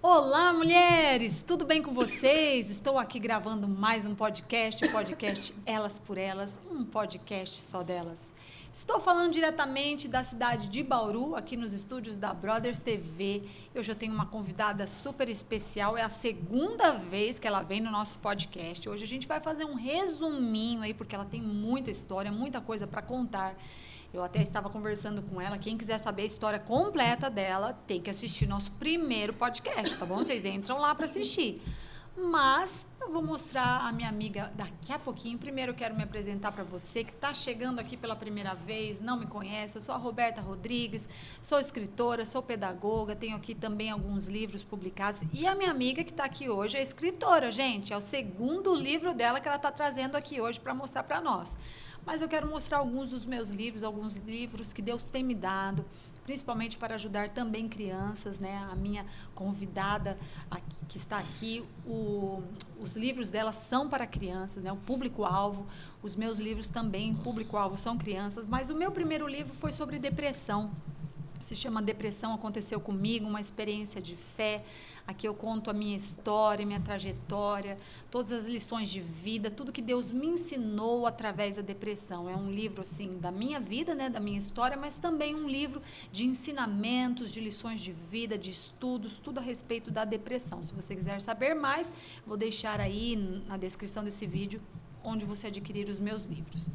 Olá, mulheres! Tudo bem com vocês? Estou aqui gravando mais um podcast, o podcast Elas por Elas, um podcast só delas. Estou falando diretamente da cidade de Bauru, aqui nos estúdios da Brothers TV. Eu já tenho uma convidada super especial, é a segunda vez que ela vem no nosso podcast. Hoje a gente vai fazer um resuminho aí, porque ela tem muita história, muita coisa para contar. Eu até estava conversando com ela. Quem quiser saber a história completa dela, tem que assistir nosso primeiro podcast, tá bom? Vocês entram lá para assistir. Mas eu vou mostrar a minha amiga daqui a pouquinho. Primeiro eu quero me apresentar para você que está chegando aqui pela primeira vez, não me conhece. Eu sou a Roberta Rodrigues, sou escritora, sou pedagoga, tenho aqui também alguns livros publicados. E a minha amiga que está aqui hoje é escritora, gente. É o segundo livro dela que ela está trazendo aqui hoje para mostrar para nós. Mas eu quero mostrar alguns dos meus livros, alguns livros que Deus tem me dado, principalmente para ajudar também crianças, né? A minha convidada aqui, que está aqui, os livros dela são para crianças, né? O público-alvo, os meus livros também, público-alvo são crianças, mas o meu primeiro livro foi sobre depressão. Se chama Depressão Aconteceu Comigo, uma experiência de fé. Aqui eu conto a minha história, minha trajetória, todas as lições de vida, tudo que Deus me ensinou através da depressão. É um livro, assim, da minha vida, né, da minha história, mas também um livro de ensinamentos, de lições de vida, de estudos, tudo a respeito da depressão. Se você quiser saber mais, vou deixar aí na descrição desse vídeo onde você adquirir os meus livros.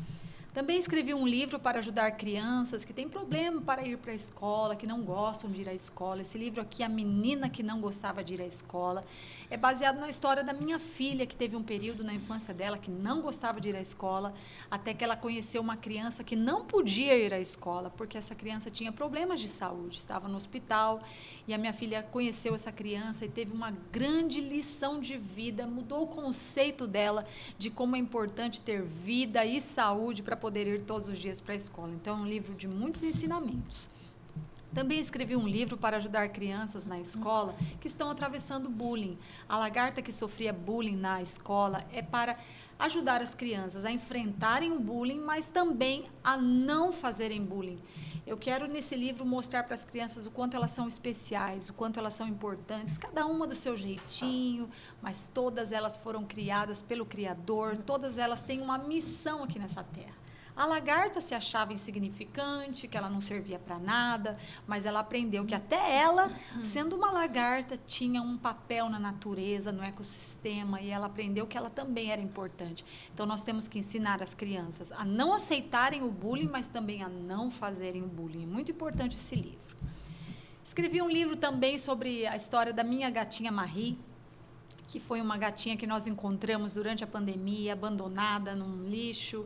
Também escrevi um livro para ajudar crianças que têm problema para ir para a escola, que não gostam de ir à escola. Esse livro aqui, A Menina que Não Gostava de Ir à Escola, é baseado na história da minha filha, que teve um período na infância dela que não gostava de ir à escola, até que ela conheceu uma criança que não podia ir à escola, porque essa criança tinha problemas de saúde, estava no hospital, e a minha filha conheceu essa criança e teve uma grande lição de vida, mudou o conceito dela de como é importante ter vida e saúde para poder ir todos os dias para a escola. Então, é um livro de muitos ensinamentos. Também escrevi um livro para ajudar crianças na escola que estão atravessando bullying. A lagarta que sofria bullying na escola é para ajudar as crianças a enfrentarem o bullying, mas também a não fazerem bullying. Eu quero nesse livro mostrar para as crianças o quanto elas são especiais, o quanto elas são importantes, cada uma do seu jeitinho, mas todas elas foram criadas pelo Criador, todas elas têm uma missão aqui nessa terra. A lagarta se achava insignificante, que ela não servia para nada, mas ela aprendeu que até ela, sendo uma lagarta, tinha um papel na natureza, no ecossistema, e ela aprendeu que ela também era importante. Então, nós temos que ensinar as crianças a não aceitarem o bullying, mas também a não fazerem o bullying. É muito importante esse livro. Escrevi um livro também sobre a história da minha gatinha Marie, que foi uma gatinha que nós encontramos durante a pandemia, abandonada num lixo,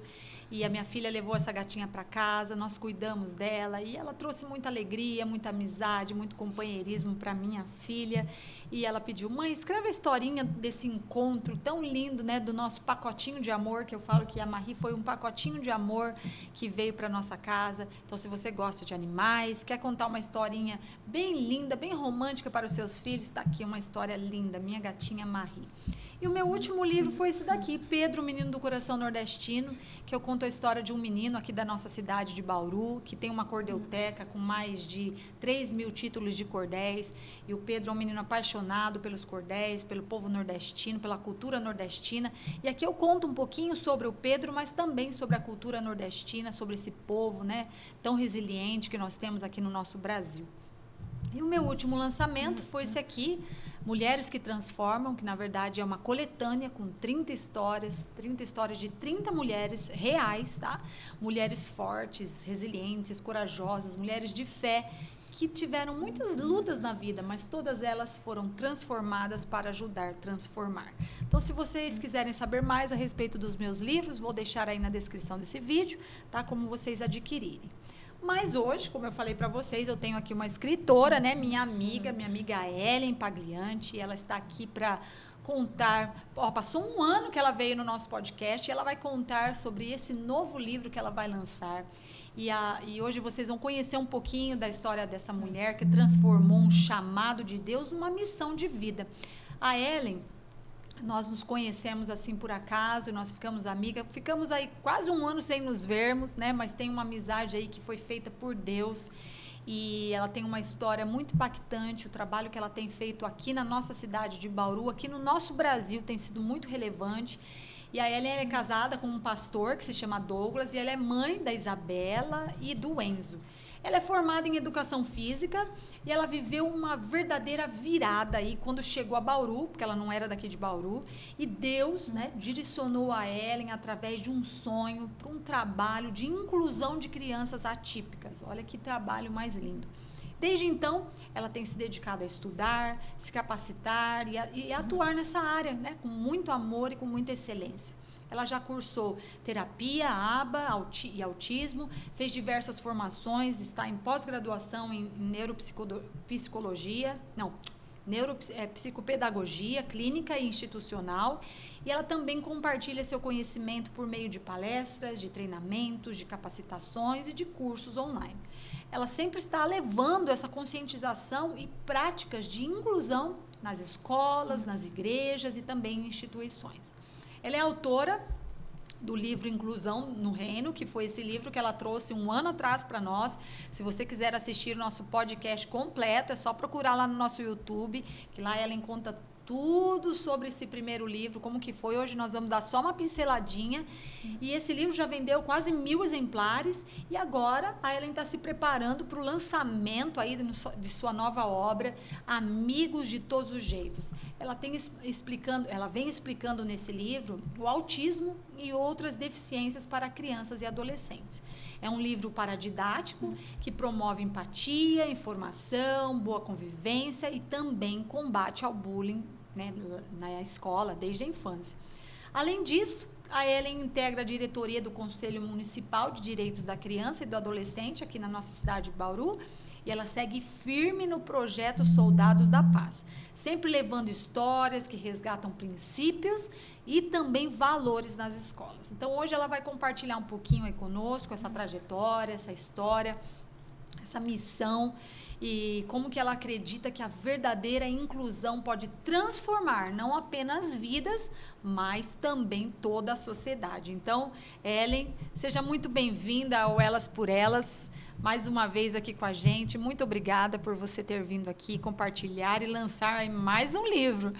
e a minha filha levou essa gatinha para casa, nós cuidamos dela, e ela trouxe muita alegria, muita amizade, muito companheirismo para minha filha, e ela pediu: mãe, escreve a historinha desse encontro tão lindo, né, do nosso pacotinho de amor, que eu falo que a Marie foi um pacotinho de amor que veio para nossa casa. Então, se você gosta de animais, quer contar uma historinha bem linda, bem romântica para os seus filhos, está aqui uma história linda, Minha Gatinha Marie. E o meu último livro foi esse daqui, Pedro, o Menino do Coração Nordestino, que eu conto a história de um menino aqui da nossa cidade de Bauru, que tem uma cordeuteca com mais de 3.000 títulos de cordéis. E o Pedro é um menino apaixonado pelos cordéis, pelo povo nordestino, pela cultura nordestina. E aqui eu conto um pouquinho sobre o Pedro, mas também sobre a cultura nordestina, sobre esse povo, né, tão resiliente que nós temos aqui no nosso Brasil. E o meu último lançamento foi esse aqui, Mulheres que Transformam, que na verdade é uma coletânea com 30 histórias de 30 mulheres reais, tá? Mulheres fortes, resilientes, corajosas, mulheres de fé, que tiveram muitas lutas na vida, mas todas elas foram transformadas para ajudar a transformar. Então, se vocês quiserem saber mais a respeito dos meus livros, vou deixar aí na descrição desse vídeo, tá? Como vocês adquirirem. Mas hoje, como eu falei para vocês, eu tenho aqui uma escritora, né, minha amiga Ellen Paglianti, ela está aqui para contar, passou um ano que ela veio no nosso podcast e ela vai contar sobre esse novo livro que ela vai lançar. E hoje vocês vão conhecer um pouquinho da história dessa mulher que transformou um chamado de Deus numa missão de vida. A Ellen, nós nos conhecemos assim por acaso, nós ficamos amigas, ficamos aí quase um ano sem nos vermos, né? Mas tem uma amizade aí que foi feita por Deus. e ela tem uma história muito impactante. O trabalho que ela tem feito aqui na nossa cidade de Bauru, aqui no nosso Brasil, tem sido muito relevante. E a Ellen é casada com um pastor que se chama Douglas, e ela é mãe da Isabela e do Enzo. Ela é formada em educação física e ela viveu uma verdadeira virada aí quando chegou a Bauru, porque ela não era daqui de Bauru, e Deus, né, direcionou a Ellen através de um sonho para um trabalho de inclusão de crianças atípicas. Olha que trabalho mais lindo. Desde então, ela tem se dedicado a estudar, se capacitar e atuar nessa área, né, com muito amor e com muita excelência. Ela já cursou terapia, ABA e autismo, fez diversas formações, está em pós-graduação em psicopedagogia clínica e institucional, e ela também compartilha seu conhecimento por meio de palestras, de treinamentos, de capacitações e de cursos online. Ela sempre está levando essa conscientização e práticas de inclusão nas escolas, nas igrejas e também em instituições. Ela é autora do livro Inclusão no Reino, que foi esse livro que ela trouxe um ano atrás para nós. Se você quiser assistir o nosso podcast completo, é só procurar lá no nosso YouTube, que lá ela conta tudo sobre esse primeiro livro, como que foi. Hoje nós vamos dar só uma pinceladinha. E esse livro já vendeu quase 1000 exemplares, e agora a Ellen está se preparando para o lançamento aí de sua nova obra, Amigos de Todos os Jeitos. Ela vem explicando nesse livro o autismo e outras deficiências para crianças e adolescentes. É um livro paradidático que promove empatia, informação, boa convivência e também combate ao bullying, né, na escola, desde a infância. Além disso, a Ellen integra a diretoria do Conselho Municipal de Direitos da Criança e do Adolescente aqui na nossa cidade de Bauru, e ela segue firme no projeto Soldados da Paz, sempre levando histórias que resgatam princípios e também valores nas escolas. Então, hoje ela vai compartilhar um pouquinho aí conosco essa trajetória, essa história, essa missão, e como que ela acredita que a verdadeira inclusão pode transformar não apenas vidas, mas também toda a sociedade. Então, Ellen, seja muito bem-vinda ao Elas por Elas, mais uma vez aqui com a gente. Muito obrigada por você ter vindo aqui compartilhar e lançar mais um livro.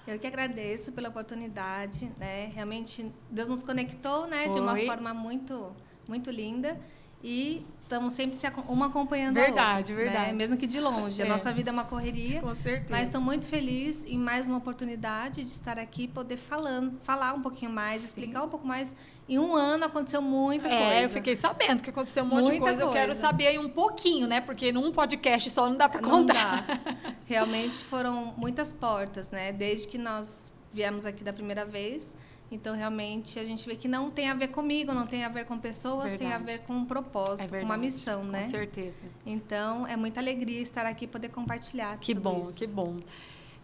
Eu que agradeço pela oportunidade, né? Realmente Deus nos conectou, né, de uma forma muito, muito linda, e estamos sempre uma acompanhando a outra. Verdade. Né? Mesmo que de longe. A nossa vida é uma correria. Com certeza. Mas estou muito feliz em mais uma oportunidade de estar aqui, poder falar um pouquinho mais, Sim. explicar um pouco mais. Em um ano aconteceu muita coisa. Eu fiquei sabendo que aconteceu um monte de coisa. Eu quero saber aí um pouquinho, né? Porque num podcast só não dá para contar. Não dá. Realmente foram muitas portas, né? Desde que nós viemos aqui da primeira vez. Então, realmente, a gente vê que não tem a ver comigo, não tem a ver com pessoas, Verdade. Tem a ver com um propósito, com uma missão, né? Com certeza. Então, é muita alegria estar aqui e poder compartilhar Que tudo bom, isso. Que bom.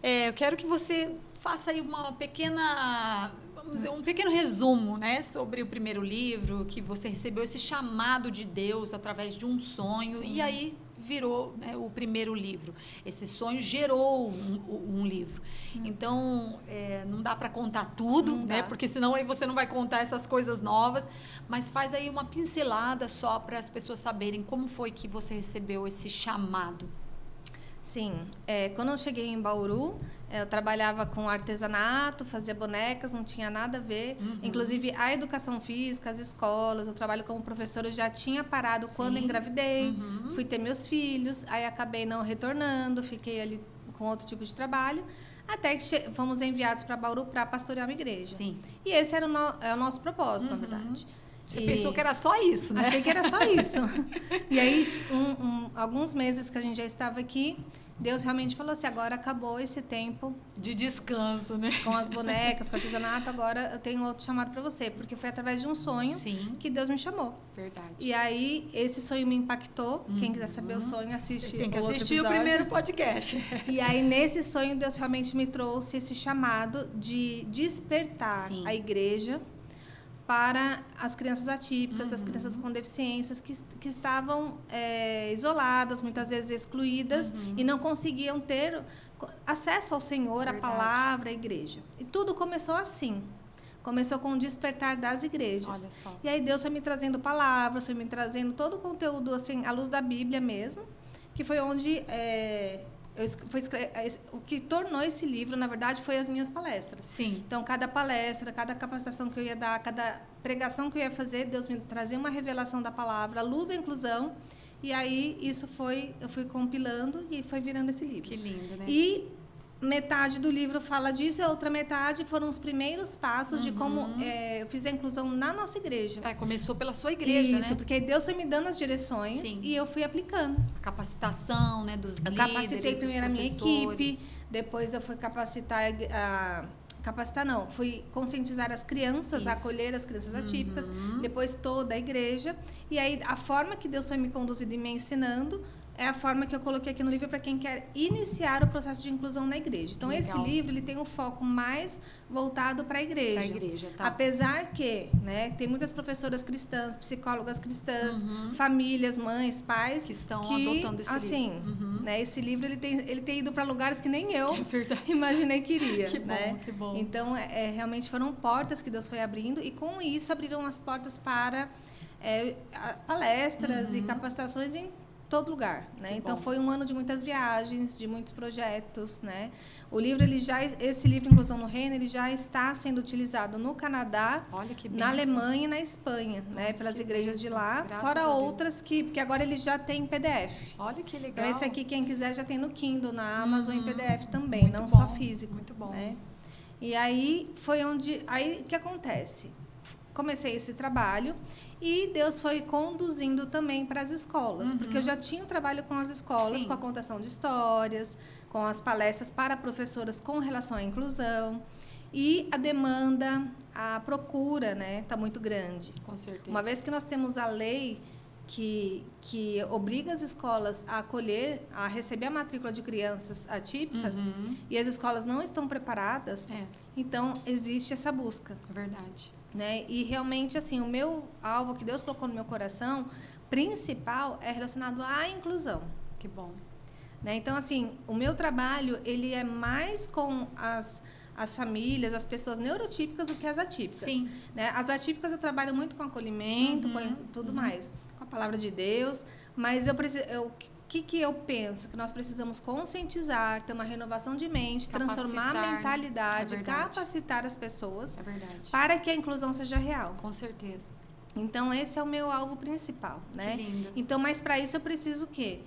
Eu quero que você faça aí uma pequena, vamos dizer, um pequeno resumo, né, sobre o primeiro livro, que você recebeu esse chamado de Deus através de um sonho. Sim. E aí virou, né, o primeiro livro. Esse sonho gerou um livro. Então, não dá para contar tudo, né? Porque senão aí você não vai contar essas coisas novas. Mas faz aí uma pincelada só para as pessoas saberem como foi que você recebeu esse chamado. Sim. Quando eu cheguei em Bauru, eu trabalhava com artesanato, fazia bonecas, não tinha nada a ver. Inclusive, a educação física, as escolas, o trabalho como professora, eu já tinha parado Sim. quando engravidei. Fui ter meus filhos, aí acabei não retornando, fiquei ali com outro tipo de trabalho, até que fomos enviados para Bauru para pastorear uma igreja. Sim. E esse era o nosso propósito, na verdade. Você pensou que era só isso, né? Achei que era só isso. E aí, alguns meses que a gente já estava aqui, Deus realmente falou assim, agora acabou esse tempo de descanso, né? Com as bonecas, com o artesanato, agora eu tenho outro chamado para você, porque foi através de um sonho Sim. que Deus me chamou. Verdade. E aí, esse sonho me impactou. Quem quiser saber o sonho, assiste Tem que o assistir o primeiro podcast. E aí, nesse sonho, Deus realmente me trouxe esse chamado de despertar Sim. a igreja para as crianças atípicas, as crianças com deficiências que estavam isoladas, muitas vezes excluídas, e não conseguiam ter acesso ao Senhor, à palavra, à igreja. E tudo começou assim. Começou com o despertar das igrejas. Olha só. E aí Deus foi me trazendo palavras, foi me trazendo todo o conteúdo assim, à luz da Bíblia mesmo. que foi onde o que tornou esse livro, na verdade, foi as minhas palestras. Sim. Então, cada palestra, cada capacitação que eu ia dar, cada pregação que eu ia fazer, Deus me trazia uma revelação da palavra, a luz da inclusão, e aí eu fui compilando e foi virando esse livro. Que lindo, né? E metade do livro fala disso e a outra metade foram os primeiros passos de como eu fiz a inclusão na nossa igreja. Começou pela sua igreja, Isso, né? porque Deus foi me dando as direções. Sim. E eu fui aplicando. A capacitação, né, dos líderes, capacitei primeiro a minha equipe, depois eu fui fui conscientizar as crianças, acolher as crianças atípicas, depois toda a igreja. E aí, a forma que Deus foi me conduzindo e me ensinando é a forma que eu coloquei aqui no livro para quem quer iniciar o processo de inclusão na igreja. Então, esse livro ele tem um foco mais voltado para a igreja. Para a igreja, tá. Apesar que, né, tem muitas professoras cristãs, psicólogas cristãs, famílias, mães, pais que estão adotando esse livro. Né, esse livro ele tem ido para lugares que nem eu imaginei que iria. Que bom, né? que bom. Então, realmente foram portas que Deus foi abrindo e com isso abriram as portas para palestras e capacitações em todo lugar, né? Então foi um ano de muitas viagens, de muitos projetos, né? O livro esse livro Inclusão no Reino, ele já está sendo utilizado no Canadá, na Alemanha e na Espanha, né? Pelas igrejas de lá, fora outras porque agora ele já tem em PDF. Olha que legal. Então esse aqui quem quiser já tem no Kindle, na Amazon em PDF também, muito não só físico. Muito bom. Né? E aí foi o que acontece? Comecei esse trabalho e Deus foi conduzindo também para as escolas, porque eu já tinha um trabalho com as escolas, com a contação de histórias, com as palestras para professoras com relação à inclusão, e a demanda, a procura, né, está muito grande. Com certeza. Uma vez que nós temos a lei que obriga as escolas a acolher, a receber a matrícula de crianças atípicas, e as escolas não estão preparadas, então existe essa busca. É verdade. Né? E realmente, assim, o meu alvo que Deus colocou no meu coração principal é relacionado à inclusão. Que bom. Né? Então, assim, o meu trabalho, ele é mais com as famílias, as pessoas neurotípicas do que as atípicas. Sim. Né? As atípicas eu trabalho muito com acolhimento, com tudo mais, com a palavra de Deus, mas o que eu penso? Que nós precisamos conscientizar, ter uma renovação de mente, transformar a mentalidade, capacitar as pessoas para que a inclusão seja real. Com certeza. Então, esse é o meu alvo principal. Né? Que lindo. Então, mas para isso eu preciso o quê?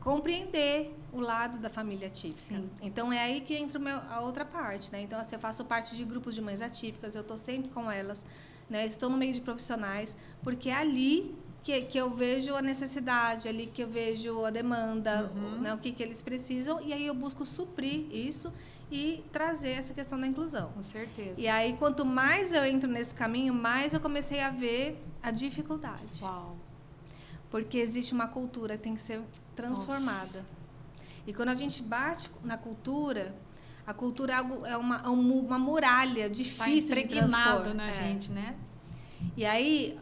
Compreender o lado da família atípica. Sim. Então, é aí que entra a outra parte. Né? Então, assim, eu faço parte de grupos de mães atípicas, eu estou sempre com elas, né? Estou no meio de profissionais, porque é ali que eu vejo a necessidade, ali que eu vejo a demanda, né, o que eles precisam, e aí eu busco suprir isso e trazer essa questão da inclusão. Com certeza. E aí, quanto mais eu entro nesse caminho, mais eu comecei a ver a dificuldade. Uau. Porque existe uma cultura que tem que ser transformada. Nossa. E quando a gente bate na cultura, a cultura é uma muralha difícil de transpor. Na gente, né? E aí,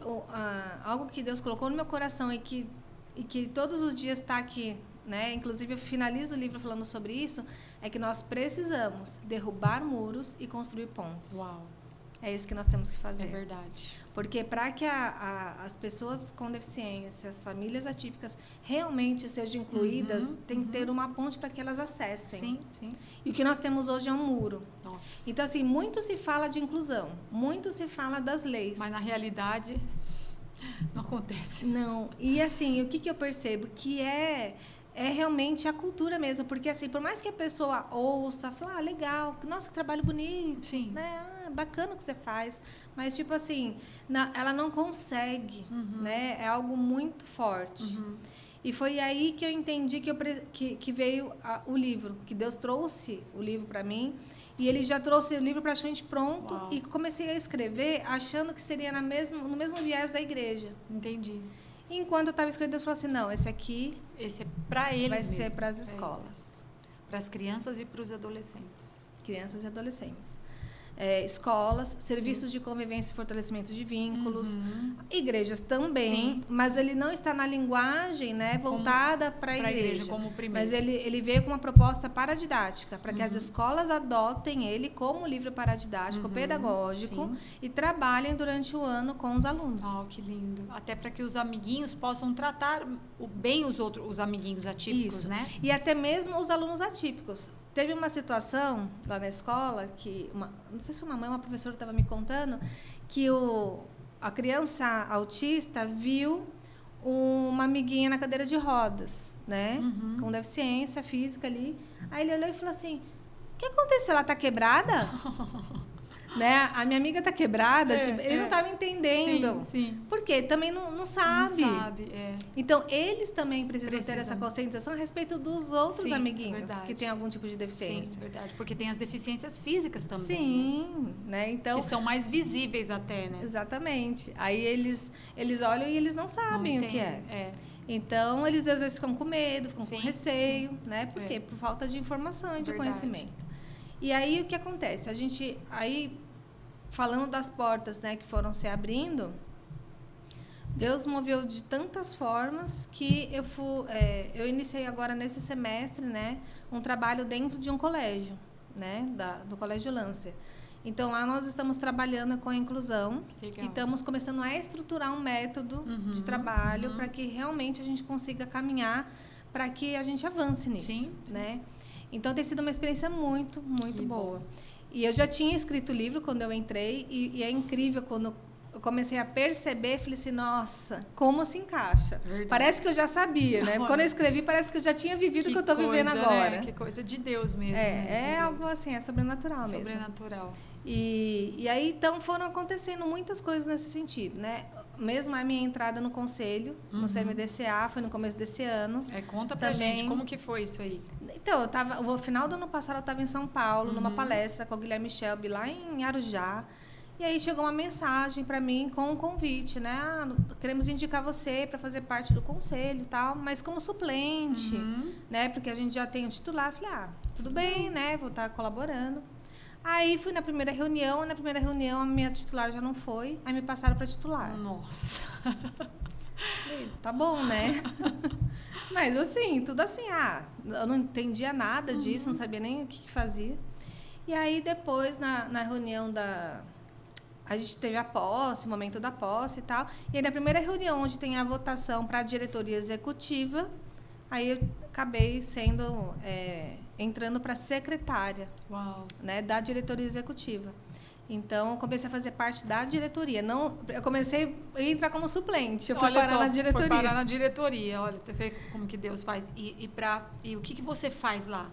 algo que Deus colocou no meu coração e que todos os dias está aqui, né? Inclusive, eu finalizo o livro falando sobre isso, é que nós precisamos derrubar muros e construir pontes. Uau! É isso que nós temos que fazer. É verdade. Porque para que as pessoas com deficiência, as famílias atípicas realmente sejam incluídas, tem que ter uma ponte para que elas acessem. Sim, sim. E o que nós temos hoje é um muro. Nossa. Então, assim, muito se fala de inclusão, muito se fala das leis. Mas, na realidade, não acontece. Não. E, assim, o que eu percebo? Que é realmente a cultura mesmo. Porque, assim, por mais que a pessoa ouça, fala, legal, nossa, que trabalho bonito. Sim. Né? Bacana o que você faz. Mas, tipo assim, ela não consegue, né? É algo muito forte. E foi aí que eu entendi que veio o livro, que Deus trouxe o livro para mim. E ele já trouxe o livro praticamente pronto. Uau. E comecei a escrever achando que seria no mesmo viés da igreja. Entendi. Enquanto eu estava escrevendo, Deus falou assim, não, esse é para eles vai mesmo. ser para as escolas. Para as crianças e para os adolescentes. Crianças e adolescentes. escolas, serviços de convivência e fortalecimento de vínculos, igrejas também, mas ele não está na linguagem, né, voltada para a igreja, como primeiro. mas ele veio com uma proposta paradidática, para que as escolas adotem ele como livro paradidático, pedagógico, e trabalhem durante o ano com os alunos. Que lindo. Até para que os amiguinhos possam tratar bem os amiguinhos atípicos, né? E até mesmo os alunos atípicos. Teve uma situação lá na escola que, não sei se uma professora estava me contando, que a criança autista viu uma amiguinha na cadeira de rodas, né? Com deficiência física ali. Aí ele olhou e falou assim, o que aconteceu? Ela está quebrada? Né? A minha amiga está quebrada, ele não estava entendendo. Sim. Por quê? Também não sabe. Não sabe, Então, eles também precisam ter essa conscientização a respeito dos outros amiguinhos verdade. Que têm algum tipo de deficiência. Sim, verdade. Porque tem as deficiências físicas também. Sim, né? Então, que são mais visíveis até, né? Exatamente. Aí eles olham e eles não sabem o que é. Então, eles às vezes ficam com medo, ficam com receio, né? Por quê? Por falta de informação e de conhecimento. E aí, o que acontece? Falando das portas, né, que foram se abrindo, Deus moveu de tantas formas que eu iniciei agora nesse semestre, né, um trabalho dentro de um colégio, né, do Colégio Lancer. Então, lá nós estamos trabalhando com a inclusão e estamos começando a estruturar um método de trabalho para que realmente a gente consiga caminhar para que a gente avance nisso, né? Então, tem sido uma experiência muito, muito boa. E eu já tinha escrito o livro quando eu entrei e é incrível quando eu comecei a perceber, falei assim, nossa, como se encaixa. Verdade. Parece que eu já sabia, né? Quando eu escrevi, parece que eu já tinha vivido o que eu estou vivendo agora. Né? Que coisa de Deus mesmo. É algo assim, é sobrenatural mesmo. Sobrenatural. E aí, então, foram acontecendo muitas coisas nesse sentido, né? Mesmo a minha entrada no conselho, no CMDCA, foi no começo desse ano. Conta pra gente, como que foi isso aí? Então, no final do ano passado, eu estava em São Paulo, numa palestra com o Guilherme Shelby, lá em Arujá. E aí chegou uma mensagem para mim com um convite, né? Queremos indicar você para fazer parte do conselho e tal, mas como suplente, né? Porque a gente já tem o titular. Falei, tudo bem, né? Vou estar colaborando. Aí fui na primeira reunião a minha titular já não foi, aí me passaram para titular. Nossa. Falei, tá bom, né? Mas assim, tudo assim, eu não entendia nada disso, não sabia nem o que fazia. E aí depois, na reunião a gente teve a posse, o momento da posse e tal. E aí na primeira reunião, onde tem a votação para a diretoria executiva, aí eu acabei entrando para secretária, né, da diretoria executiva. Então, eu comecei a fazer parte da diretoria. Eu comecei a entrar como suplente. Eu fui parar na diretoria. Foi parar na diretoria. Olha, você vê como que Deus faz. E o que você faz lá?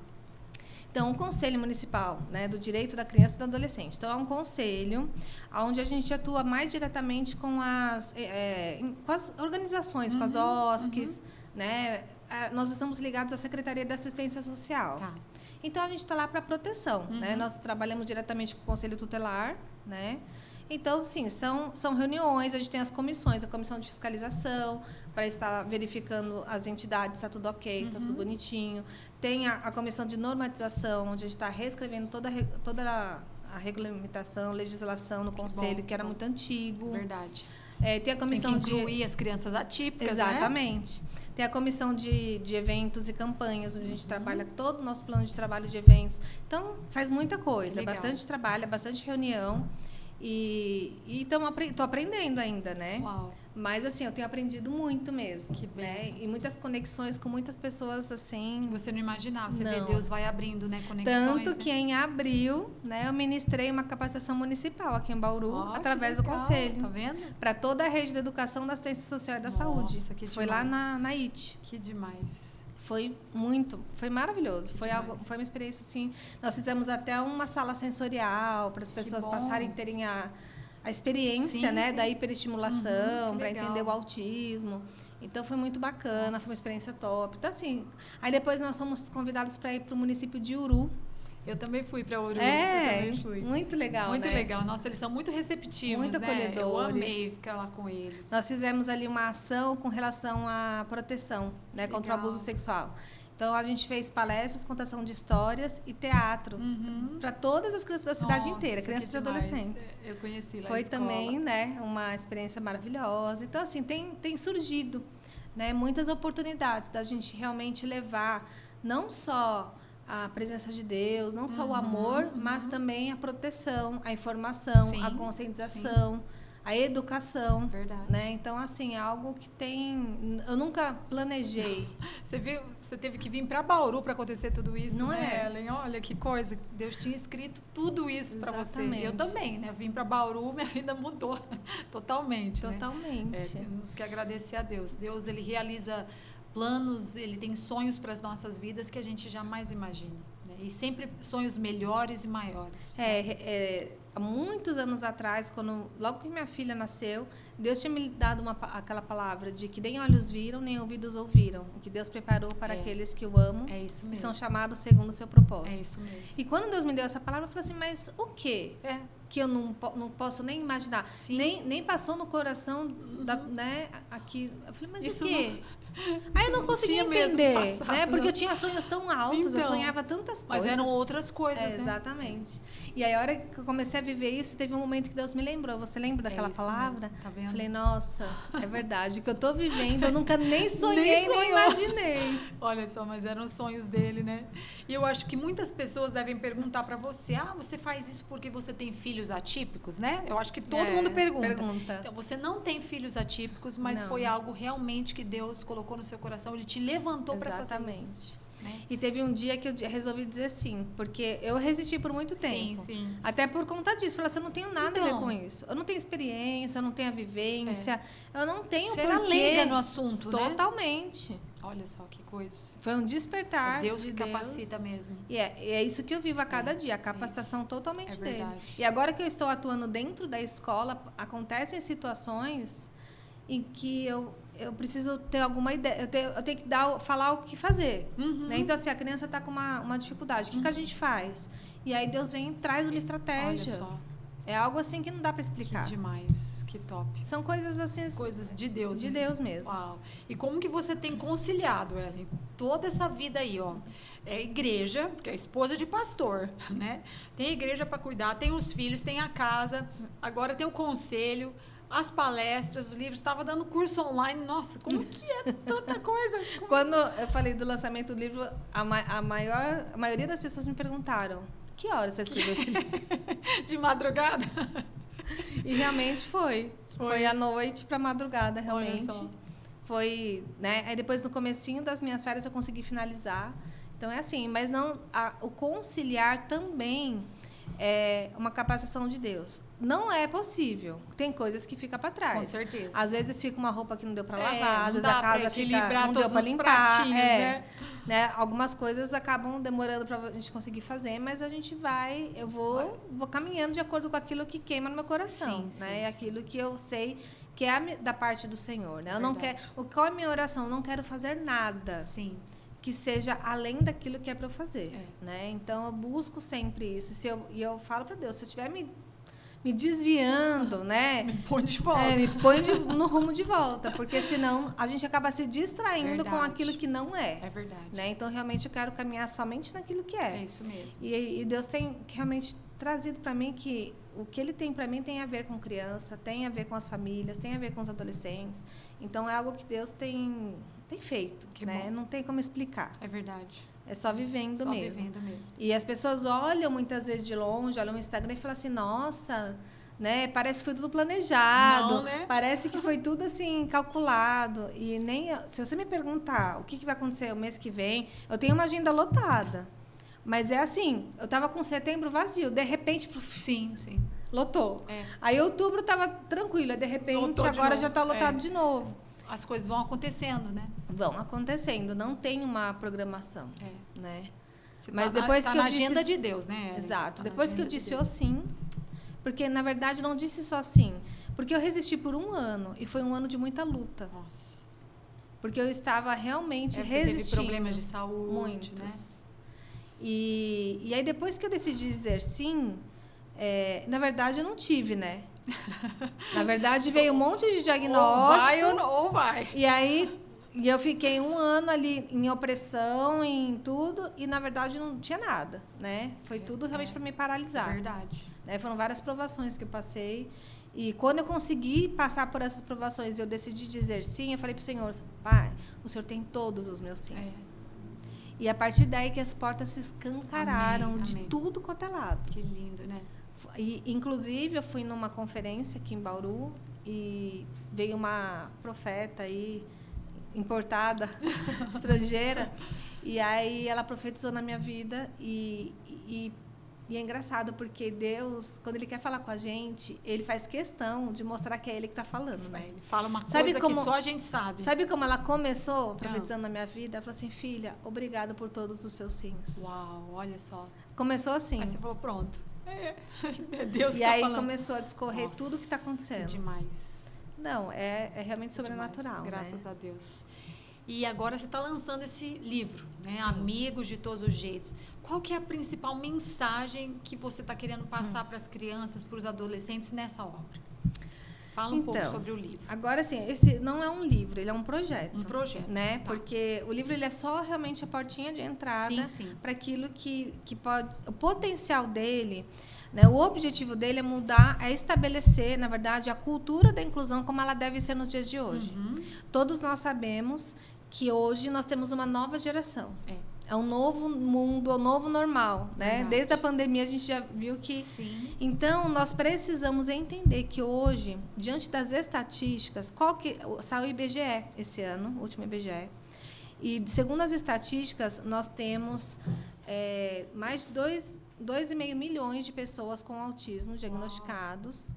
Então, o Conselho Municipal, né, do Direito da Criança e do Adolescente. Então, é um conselho onde a gente atua mais diretamente com as organizações, com as OSCs, né? Nós estamos ligados à Secretaria da Assistência Social. Tá. Então, a gente está lá para proteção, né? Nós trabalhamos diretamente com o Conselho Tutelar, né? Então, sim, são reuniões, a gente tem as comissões, a comissão de fiscalização, para estar verificando as entidades, está tudo ok, está tudo bonitinho. Tem a comissão de normatização, onde a gente está reescrevendo toda a regulamentação, legislação no conselho, que era muito antigo. Verdade. Tem a comissão tem que incluir as crianças atípicas, exatamente. Né? Tem a comissão de eventos e campanhas, onde a gente trabalha todo o nosso plano de trabalho de eventos. Então, faz muita coisa, bastante trabalho, bastante reunião. E estou aprendendo ainda, né? Uau. Mas, assim, eu tenho aprendido muito mesmo. Que né? E muitas conexões com muitas pessoas, assim... Que você não imaginava. Você vê, Deus vai abrindo, né? Conexões. Tanto que em abril, né, eu ministrei uma capacitação municipal aqui em Bauru, através do Conselho. Tá vendo? Para toda a rede da educação, da assistência social e da saúde. Que foi demais. Lá na IT. Que demais. Foi maravilhoso. Foi uma experiência, assim... Nós fizemos até uma sala sensorial para as pessoas passarem, terem a experiência, né, da hiperestimulação, para entender o autismo. Então, foi muito bacana, foi uma experiência top. Então, assim... Aí, depois, nós fomos convidados para ir para o município de Uru. Eu também fui para Uru. Muito legal, muito legal. Nossa, eles são muito receptivos, muito acolhedores. Eu amei ficar lá com eles. Nós fizemos ali uma ação com relação à proteção, né, contra o abuso sexual. Então, a gente fez palestras, contação de histórias e teatro para todas as crianças da cidade inteira, crianças e adolescentes. Eu conheci lá a Foi escola. também, né, uma experiência maravilhosa. Então, assim, tem surgido, né, muitas oportunidades da gente realmente levar não só a presença de Deus, não só o amor, mas também a proteção, a informação, Sim, a conscientização, a educação. Verdade. Né? Então, assim, é algo que tem... Eu nunca planejei. Você teve que vir para Bauru para acontecer tudo isso, Não né, é? Ellen? Olha que coisa. Deus tinha escrito tudo isso para você. Exatamente. Eu também, né? Eu vim para Bauru, minha vida mudou totalmente. Totalmente. Né? Temos que agradecer a Deus. Deus, ele realiza planos, ele tem sonhos para as nossas vidas que a gente jamais imagina. Né? E sempre sonhos melhores e maiores. Há muitos anos atrás, logo que minha filha nasceu, Deus tinha me dado aquela palavra de que nem olhos viram, nem ouvidos ouviram, o que Deus preparou para aqueles que o amam e são chamados segundo o seu propósito. É isso mesmo. E quando Deus me deu essa palavra, eu falei assim, mas o quê? Que eu não posso nem imaginar. Nem passou no coração, né, aqui. Eu falei, mas isso o quê? Não... Aí eu não conseguia entender, né? Porque eu tinha sonhos tão altos, eu sonhava tantas coisas. Mas eram outras coisas, né? Exatamente. E aí, a hora que eu comecei a viver isso, teve um momento que Deus me lembrou. Você lembra daquela palavra? Tá vendo? Falei, nossa, é verdade. O que eu tô vivendo, eu nunca nem sonhei, nem imaginei. Olha só, mas eram os sonhos dele, né? E eu acho que muitas pessoas devem perguntar para você, você faz isso porque você tem filhos atípicos, né? Eu acho que todo mundo pergunta. Então, você não tem filhos atípicos, mas foi algo realmente que Deus colocou no seu coração, ele te levantou para fazer isso. Exatamente. Né? E teve um dia que eu resolvi dizer sim, porque eu resisti por muito tempo. Sim. Até por conta disso. Falei assim, eu não tenho nada a ver com isso. Eu não tenho experiência, eu não tenho a vivência, eu não tenho Você era leiga no assunto, totalmente. Né? Olha só que coisa. Foi um despertar. É Deus que capacita mesmo. E é isso que eu vivo a cada dia, a capacitação totalmente dele. Verdade. E agora que eu estou atuando dentro da escola, acontecem situações em que eu preciso ter alguma ideia, eu tenho que falar o que fazer. Né? Então, assim, a criança está com uma dificuldade, o que a gente faz? E aí Deus vem e traz uma estratégia. Olha só. É algo assim que não dá para explicar. Que demais, que top. São coisas assim... Coisas de Deus mesmo. De Deus mesmo. Uau. E como que você tem conciliado, Ellen, toda essa vida aí, ó? É igreja, porque é esposa de pastor, né? Tem a igreja para cuidar, tem os filhos, tem a casa, agora tem o conselho, as palestras, os livros, estava dando curso online. Nossa, como que é tanta coisa? Quando eu falei do lançamento do livro, a maioria das pessoas me perguntaram, que horas você escreveu esse livro? De madrugada? E realmente foi. Foi à noite para madrugada, realmente. Olha só. Foi, né? Aí depois, no comecinho das minhas férias, eu consegui finalizar. Então, é assim. Mas não, o conciliar também é uma capacitação de Deus. Não é possível. Tem coisas que ficam para trás. Com certeza. Às vezes fica uma roupa que não deu para lavar, às vezes a casa fica, não deu para limpar. Né? Algumas coisas acabam demorando para a gente conseguir fazer, mas a gente eu vou caminhando de acordo com aquilo que queima no meu coração, né? Aquilo que eu sei que é da parte do Senhor, né? Eu não quero, qual é a minha oração? Eu não quero fazer nada. Sim. Que seja além daquilo que é para eu fazer, né? Então eu busco sempre isso. E eu falo para Deus, se eu estiver me desviando, né? Me põe de volta. Me põe no rumo de volta, porque senão a gente acaba se distraindo com aquilo que não é. É verdade. Né? Então, realmente, eu quero caminhar somente naquilo que é. É isso mesmo. E Deus tem realmente trazido para mim que o que Ele tem para mim tem a ver com criança, tem a ver com as famílias, tem a ver com os adolescentes. Então, é algo que Deus tem feito, né? Não tem como explicar. É verdade. É só vivendo mesmo. Só vivendo mesmo. E as pessoas olham muitas vezes de longe, olham o Instagram e falam assim, nossa, né? Parece que foi tudo planejado. Não, né? Parece que foi tudo assim, calculado. E se você me perguntar o que vai acontecer o mês que vem, eu tenho uma agenda lotada. Mas é assim, eu estava com setembro vazio, de repente... Sim. Lotou. Aí outubro estava tranquilo, de repente agora já está lotado de novo. As coisas vão acontecendo, né? Vão acontecendo, não tem uma programação, né? Mas depois que eu disse... na agenda de Deus, né? Exato. Depois que eu disse sim, porque na verdade não disse só sim, porque eu resisti por 1 ano e foi um ano de muita luta. Nossa. Porque eu estava realmente resistindo. Você teve problemas de saúde, muitos, né? E aí depois que eu decidi dizer sim, na verdade eu não tive, né? Na verdade, veio um monte de diagnóstico. Ou vai. E aí, E eu fiquei 1 ano ali em opressão, em tudo, e na verdade não tinha nada, né? Foi tudo realmente para me paralisar. Verdade. Né? Foram várias provações que eu passei. E quando eu consegui passar por essas provações, eu decidi dizer sim, eu falei para o Senhor, Pai, o Senhor tem todos os meus sims. E a partir daí que as portas se escancararam de tudo quanto é lado. Que lindo, né? E, inclusive, eu fui numa conferência aqui em Bauru e veio uma profeta aí, importada, estrangeira, e aí ela profetizou na minha vida e é engraçado porque Deus, quando Ele quer falar com a gente, Ele faz questão de mostrar que é Ele que está falando, né? Ele fala uma coisa que só a gente sabe. Sabe como ela começou profetizando na minha vida? Ela falou assim, filha, obrigada por todos os seus sims. Uau, olha só. Começou assim. Aí você falou, pronto. É Deus que E aí falando. Começou a discorrer tudo o que está acontecendo. Demais. Não, é realmente sobrenatural. Demais. Graças né? a Deus. E agora você está lançando esse livro, né? Amigos de Todos os Jeitos. Qual que é a principal mensagem que você está querendo passar para as crianças, para os adolescentes nessa obra? Fala um pouco sobre o livro. Agora, assim, esse não é um livro, ele é um projeto. Um projeto. Né? Tá. Porque o livro ele é só realmente a portinha de entrada para aquilo que pode... O potencial dele... Né? O objetivo dele é mudar, é estabelecer, na verdade, a cultura da inclusão como ela deve ser nos dias de hoje. Todos nós sabemos que hoje nós temos uma nova geração. É um novo mundo, é um novo normal. Né? Desde a pandemia a gente já viu que... Sim. Então, nós precisamos entender que hoje, diante das estatísticas, saiu o IBGE esse ano, o último IBGE, e segundo as estatísticas, nós temos mais de 2,5 milhões de pessoas com autismo diagnosticados.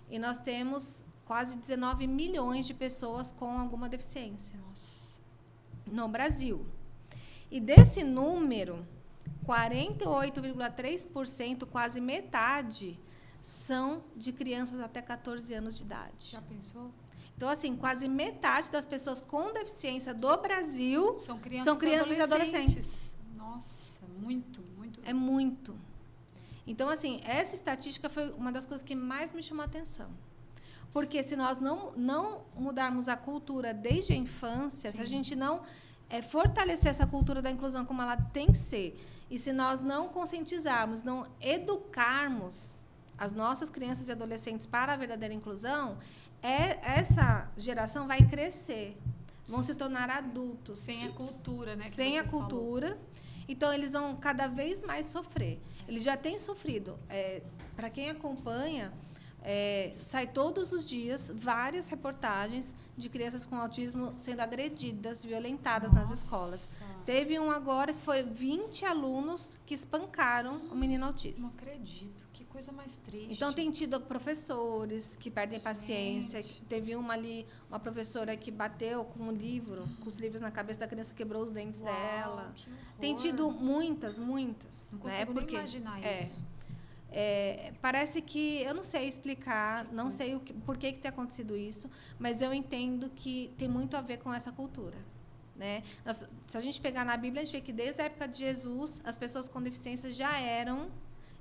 E nós temos quase 19 milhões de pessoas com alguma deficiência no Brasil. E desse número, 48,3%, quase metade, são de crianças até 14 anos de idade. Já pensou? Então, assim, quase metade das pessoas com deficiência do Brasil são crianças e adolescentes. Nossa, muito, muito. É muito. Então, assim, essa estatística foi uma das coisas que mais me chamou a atenção. Porque se nós não mudarmos a cultura desde a infância, se a gente não fortalecer essa cultura da inclusão como ela tem que ser, e se nós não conscientizarmos, não educarmos as nossas crianças e adolescentes para a verdadeira inclusão, essa geração vai crescer, vão se tornar adultos. Sem a cultura, né? Sem a cultura. Então, eles vão cada vez mais sofrer. Eles já têm sofrido. Para quem acompanha, sai todos os dias várias reportagens de crianças com autismo sendo agredidas, violentadas nas escolas. Teve um agora que foi 20 alunos que espancaram o menino autista. Não acredito. Que coisa mais triste. Então, tem tido professores que perdem paciência. Teve uma professora que bateu com um livro, com os livros na cabeça da criança, quebrou os dentes dela. Tem tido muitas. Não consigo nem imaginar isso. Parece que eu não sei explicar, não sei por que tem acontecido isso, mas eu entendo que tem muito a ver com essa cultura. Né? Se a gente pegar na Bíblia, a gente vê que desde a época de Jesus, as pessoas com deficiência já eram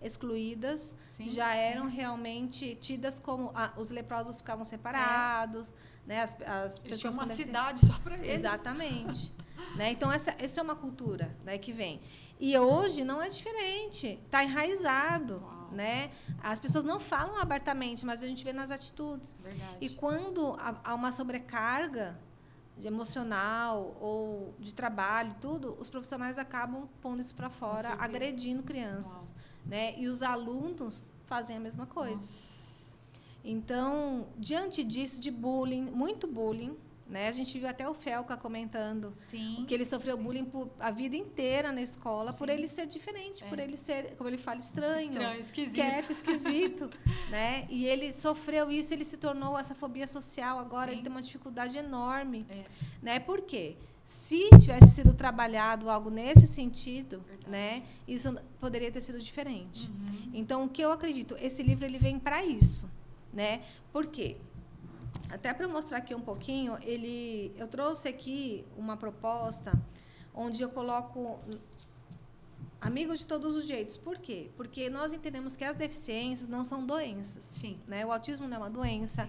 excluídas, eram realmente tidas como... os leprosos ficavam separados, né? As pessoas tinham uma com cidade só para eles. Exatamente. Né? Então, essa é uma cultura, né, que vem. E hoje não é diferente, está enraizado. Né? As pessoas não falam abertamente, mas a gente vê nas atitudes. Verdade. E quando há uma sobrecarga emocional ou de trabalho, tudo, os profissionais acabam pondo isso para fora, agredindo crianças. Né? E os alunos fazem a mesma coisa. Então, diante disso, de bullying, muito bullying, né? A gente viu até o Felca comentando que ele sofreu bullying a vida inteira na escola por ele ser diferente, por ele ser, como ele fala, estranho, esquisito. Quieto, esquisito. Né? E ele sofreu isso, ele se tornou essa fobia social agora, ele tem uma dificuldade enorme. Né? Por quê? Se tivesse sido trabalhado algo nesse sentido, né, isso poderia ter sido diferente. Então, o que eu acredito, esse livro ele vem para isso. Né? Por quê? Até para mostrar aqui um pouquinho, eu trouxe aqui uma proposta onde eu coloco amigos de todos os jeitos. Por quê? Porque nós entendemos que as deficiências não são doenças. Né? O autismo não é uma doença.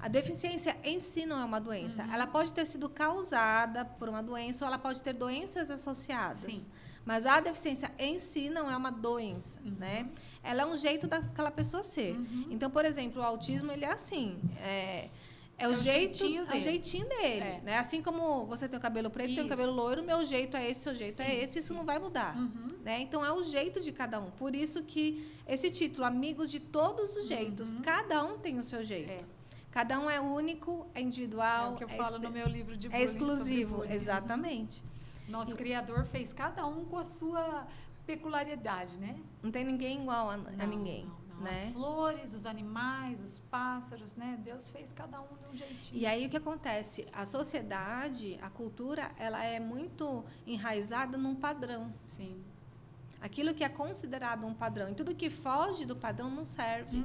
A deficiência em si não é uma doença. Ela pode ter sido causada por uma doença ou ela pode ter doenças associadas. Sim. Mas a deficiência em si não é uma doença, né? Ela é um jeito daquela pessoa ser. Então, por exemplo, o autismo, ele é assim. É o jeitinho dele. Né? Assim como você tem o cabelo preto, tem o cabelo loiro, meu jeito é esse, seu jeito é esse, isso não vai mudar. Né? Então, é o jeito de cada um. Por isso que esse título, Amigos de Todos os Jeitos, cada um tem o seu jeito. Cada um é único, é individual. É o que eu falo no meu livro de bullying. É exclusivo, exatamente. Nosso Criador fez cada um com a sua peculiaridade, né? Não tem ninguém igual a ninguém. Não. Né? As flores, os animais, os pássaros, né? Deus fez cada um de um jeitinho. E aí o que acontece? A sociedade, a cultura, ela é muito enraizada num padrão. Sim. Aquilo que é considerado um padrão. E tudo que foge do padrão não serve.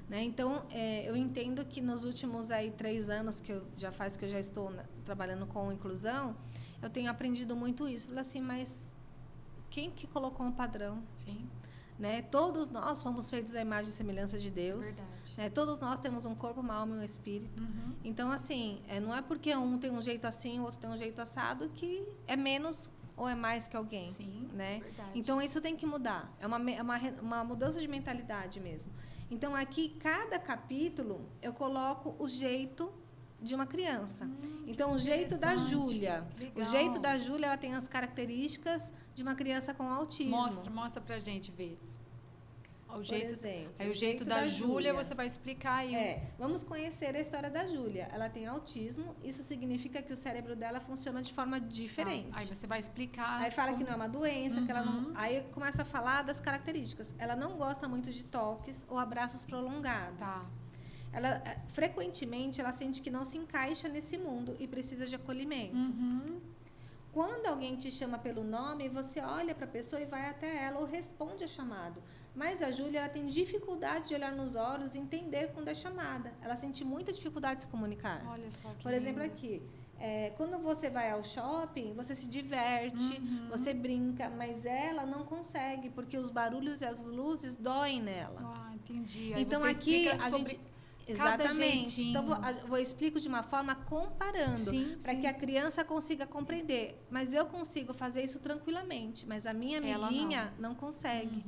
Né? Então, eu entendo que nos últimos 3 anos que eu já estou trabalhando com inclusão, eu tenho aprendido muito isso. Falei assim, mas quem que colocou um padrão? Sim. Né? Todos nós fomos feitos à imagem e semelhança de Deus. Né? Todos nós temos um corpo, uma alma e um espírito. Então, assim, não é porque um tem um jeito assim, o outro tem um jeito assado, que é menos ou é mais que alguém. Sim, né? Verdade. Então, isso tem que mudar. É uma mudança de mentalidade mesmo. Então, aqui, cada capítulo, eu coloco o jeito de uma criança. Então, o jeito da Júlia. O jeito da Júlia, ela tem as características de uma criança com autismo. Mostra pra gente ver. Por exemplo, aí o jeito da Júlia, você vai explicar aí. Vamos conhecer a história da Júlia. Ela tem autismo, isso significa que o cérebro dela funciona de forma diferente. Aí você vai explicar. Aí fala que não é uma doença, que ela não. Aí começa a falar das características. Ela não gosta muito de toques ou abraços prolongados. Tá. Ela frequentemente ela sente que não se encaixa nesse mundo e precisa de acolhimento. Quando alguém te chama pelo nome, você olha para a pessoa e vai até ela ou responde a chamado. Mas a Júlia, ela tem dificuldade de olhar nos olhos e entender quando é chamada. Ela sente muita dificuldade de se comunicar. Olha só que Por exemplo, aqui, quando você vai ao shopping, você se diverte, você brinca, mas ela não consegue, porque os barulhos e as luzes doem nela. Ah, entendi. Aí então, você aqui a gente... Exatamente. Então, eu explico de uma forma comparando, para que a criança consiga compreender. Mas eu consigo fazer isso tranquilamente, mas a minha amiguinha não consegue.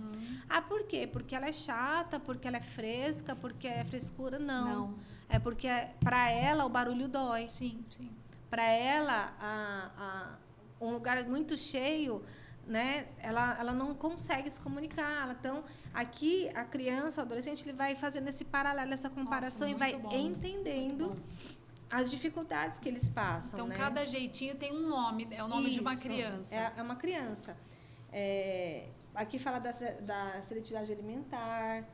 Ah, por quê? Porque ela é chata, porque ela é fresca, porque é frescura? Não. É porque, para ela, o barulho dói. Sim. Para ela, um lugar muito cheio... Né? Ela não consegue se comunicar. Então, aqui, a criança, o adolescente, ele vai fazendo esse paralelo, essa comparação e vai entendendo as dificuldades que eles passam. Então, né? cada jeitinho tem um nome, é o nome de uma criança. É uma criança. Aqui fala da seletividade alimentar,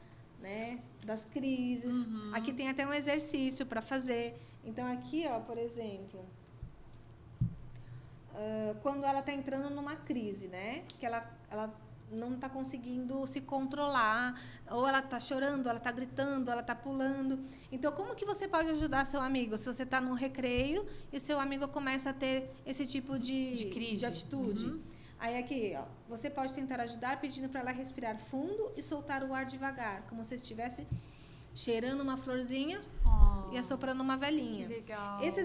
né? Das crises. Aqui tem até um exercício para fazer. Então, aqui, ó, por exemplo... quando ela está entrando numa crise, né? Que ela não está conseguindo se controlar, ou ela está chorando, ela está gritando, ela está pulando. Então, como que você pode ajudar seu amigo? Se você está num recreio e seu amigo começa a ter esse tipo de crise, de atitude. Aí aqui, ó, você pode tentar ajudar pedindo para ela respirar fundo e soltar o ar devagar, como se estivesse cheirando uma florzinha e assoprando uma velhinha. Que legal. Esse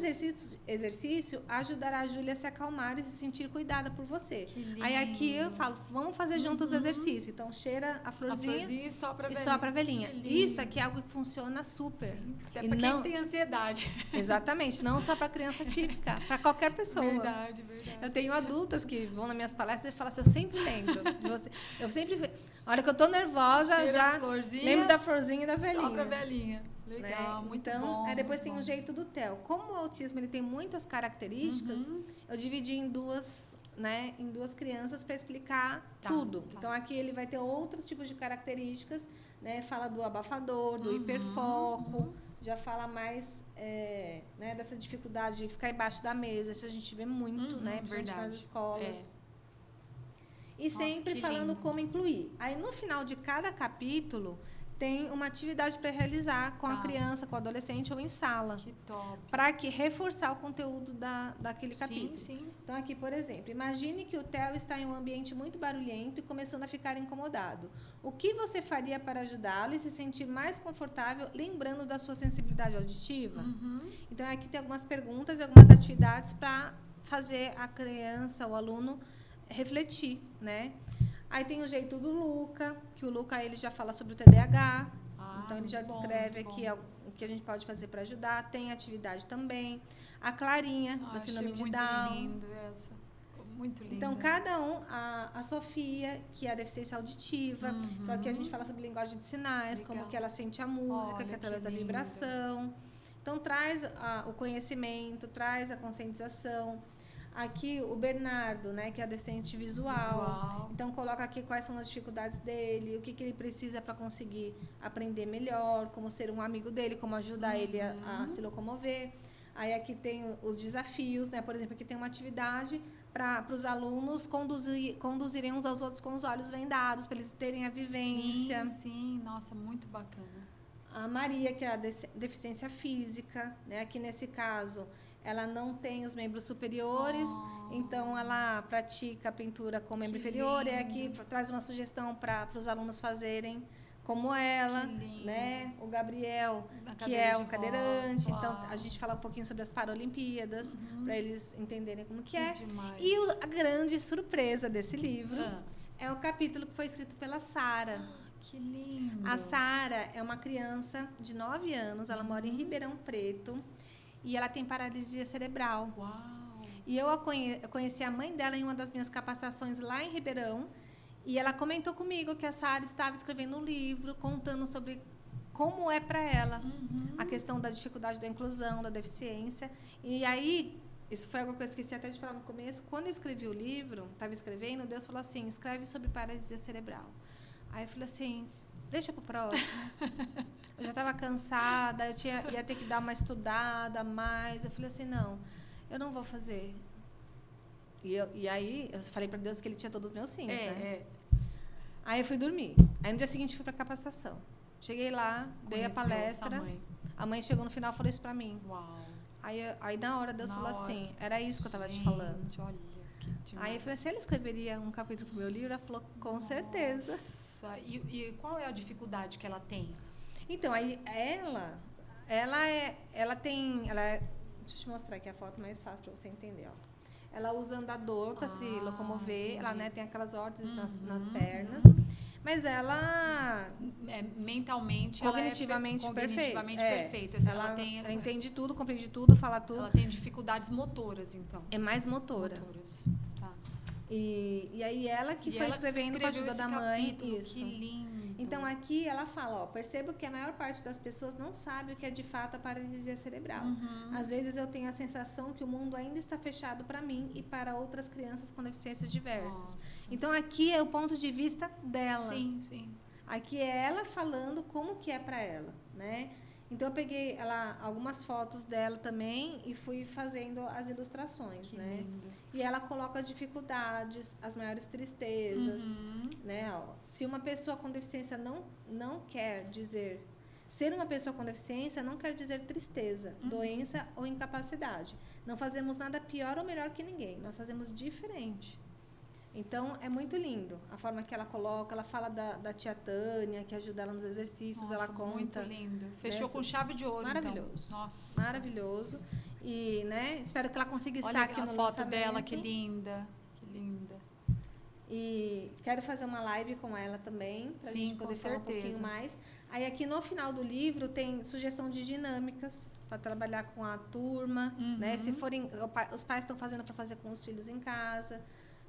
exercício ajudará a Júlia a se acalmar e se sentir cuidada por você. Aí aqui eu falo, vamos fazer juntos o exercício. Então, cheira a florzinha e sopra a velhinha. Isso aqui é algo que funciona super. Sim, até para quem tem ansiedade. Exatamente, não só para criança típica, para qualquer pessoa. Verdade. Eu tenho adultas que vão nas minhas palestras e falam assim, eu sempre lembro de você. Eu sempre... A hora que eu tô nervosa, cheira já lembro da florzinha e da velhinha. Sopra a velhinha. Legal, né? muito então, bom. Aí depois tem o jeito do Theo. Como o autismo ele tem muitas características, eu dividi em duas crianças para explicar tudo. Tá. Então, aqui ele vai ter outros tipos de características, né? Fala do abafador, do hiperfoco, já fala mais né, dessa dificuldade de ficar embaixo da mesa. Isso a gente vê muito, né? Principalmente nas escolas. E sempre falando como incluir. Aí, no final de cada capítulo, tem uma atividade para realizar com a Tá. criança, com o adolescente ou em sala. Que top. Para que reforçar o conteúdo daquele capítulo. Sim. Então, aqui, por exemplo, imagine que o Theo está em um ambiente muito barulhento e começando a ficar incomodado. O que você faria para ajudá-lo e se sentir mais confortável, lembrando da sua sensibilidade auditiva? Então, aqui tem algumas perguntas e algumas atividades para fazer a criança, o aluno, refletir, né? Aí tem o jeito do Luca, que o Luca ele já fala sobre o TDAH. Então, ele já descreve aqui o que a gente pode fazer para ajudar. Tem atividade também. A Clarinha, da síndrome de Down. Muito lindo essa. Muito lindo. Então, cada um, a Sofia, que é a deficiência auditiva. Então, aqui a gente fala sobre linguagem de sinais, Legal. como que ela sente a música, Olha, que é através que da lindo. vibração. Então, traz o conhecimento, traz a conscientização. Aqui, o Bernardo, né, que é a deficiente visual. Então, coloca aqui quais são as dificuldades dele, o que ele precisa para conseguir aprender melhor, como ser um amigo dele, como ajudar ele a se locomover. Aí, aqui tem os desafios, né? Por exemplo, aqui tem uma atividade para os alunos conduzirem uns aos outros com os olhos vendados, para eles terem a vivência. Sim. Nossa, muito bacana. A Maria, que é a deficiência física, né? Aqui nesse caso, ela não tem os membros superiores, então ela pratica a pintura com o membro inferior. E aqui traz uma sugestão para os alunos fazerem como ela, né? O Gabriel, que é um cadeirante. Então, a gente fala um pouquinho sobre as Paralimpíadas, para eles entenderem como que é. Demais. E a grande surpresa desse livro é o capítulo que foi escrito pela Sara. Que lindo. A Sara é uma criança de 9 anos, ela mora em Ribeirão Preto e ela tem paralisia cerebral. Uau. E eu conheci a mãe dela em uma das minhas capacitações lá em Ribeirão e ela comentou comigo que a Sara estava escrevendo um livro contando sobre como é para ela a questão da dificuldade da inclusão, da deficiência. E aí, isso foi algo que eu esqueci até de falar no começo, quando eu escrevi o livro, estava escrevendo, Deus falou assim, escreve sobre paralisia cerebral. Aí eu falei assim, deixa pro próximo. Eu já estava cansada, ia ter que dar uma estudada a mais. Eu falei assim, não, eu não vou fazer. E aí eu falei para Deus que Ele tinha todos os meus sims, né? Aí eu fui dormir. Aí no dia seguinte fui para capacitação. Cheguei lá, dei a palestra. A mãe chegou no final e falou isso para mim. Uau. Aí na hora Deus falou assim, era isso que eu estava te falando. Olha, que demais. Aí eu falei assim, ela escreveria um capítulo pro meu livro? Ela falou, com certeza. E qual é a dificuldade que ela tem? Então, aí ela tem, deixa eu te mostrar aqui a foto mais fácil para você entender, ó. Ela usa andador para se locomover, ela, né, tem aquelas órteses nas pernas, mas ela mentalmente, cognitivamente perfeita. Ela entende tudo, compreende tudo, fala tudo. Ela tem dificuldades motoras, então. É mais motora. Tá. E aí ela que foi escrevendo com a ajuda da mãe. Isso. Que lindo. Então aqui ela fala, percebo que a maior parte das pessoas não sabe o que é de fato a paralisia cerebral. Às vezes eu tenho a sensação que o mundo ainda está fechado para mim e para outras crianças com deficiências diversas. Nossa. Então aqui é o ponto de vista dela. Sim. Aqui é ela falando como que é para ela, né? Então eu peguei algumas fotos dela também e fui fazendo as ilustrações, que né? Lindo. E ela coloca as dificuldades, as maiores tristezas, né? Se uma pessoa com deficiência não quer dizer... Ser uma pessoa com deficiência não quer dizer tristeza, doença ou incapacidade. Não fazemos nada pior ou melhor que ninguém. Nós fazemos diferente. Então, é muito lindo a forma que ela coloca. Ela fala da tia Tânia, que ajuda ela nos exercícios. Nossa, ela conta. Muito lindo. Fechou com chave de ouro, maravilhoso. Então. Nossa. Maravilhoso. E, né, espero que ela consiga estar Olha aqui no lançamento. Olha a foto lançamento. dela, que linda. Que linda. E quero fazer uma live com ela também, para a gente poder falar um pouquinho mais. Aí aqui no final do livro tem sugestão de dinâmicas para trabalhar com a turma, né? Se forem, os pais estão fazendo para fazer com os filhos em casa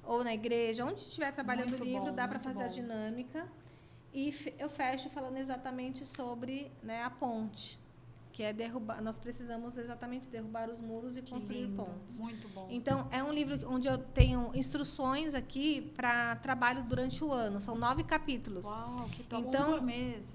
ou na igreja, onde estiver trabalhando o livro, dá para fazer a dinâmica. E eu fecho falando exatamente sobre, né, a ponte, que é derrubar. Nós precisamos exatamente derrubar os muros e construir pontes. Muito bom. Então, é um livro onde eu tenho instruções aqui para trabalho durante o ano. São 9 capítulos. Uau, que top. Então, um por mês.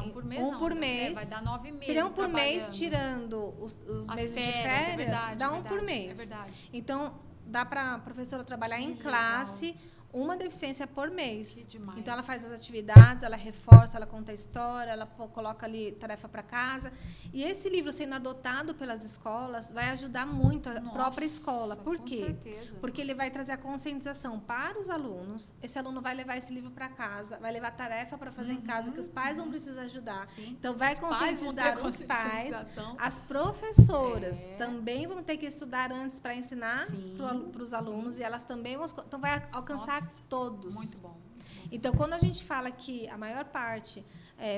Um por mês um não, por mês. Vai dar 9 meses. Seria um por mês, tirando os meses de férias, dá um por mês. É verdade. Então, dá para a professora trabalhar em classe uma deficiência por mês. Que demais. Então, ela faz as atividades, ela reforça, ela conta a história, ela coloca ali tarefa para casa. E esse livro sendo adotado pelas escolas vai ajudar muito a própria escola. Por quê? Com certeza. Porque ele vai trazer a conscientização para os alunos. Esse aluno vai levar esse livro para casa, vai levar tarefa para fazer em casa, que os pais vão precisar ajudar. Sim. Então, vai conscientizar os pais. Conscientização. As professoras também vão ter que estudar antes para ensinar para os alunos, e elas também vão... Então, vai alcançar todos. Muito bom. Então, quando a gente fala que a maior parte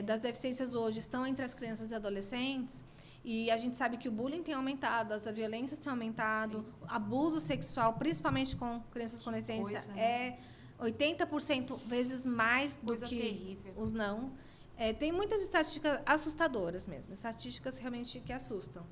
das deficiências hoje estão entre as crianças e adolescentes, e a gente sabe que o bullying tem aumentado, as violências têm aumentado, o abuso sexual, principalmente com crianças com deficiência, é 80% vezes mais do que terrível. Os não. Tem muitas estatísticas assustadoras mesmo, estatísticas realmente que assustam.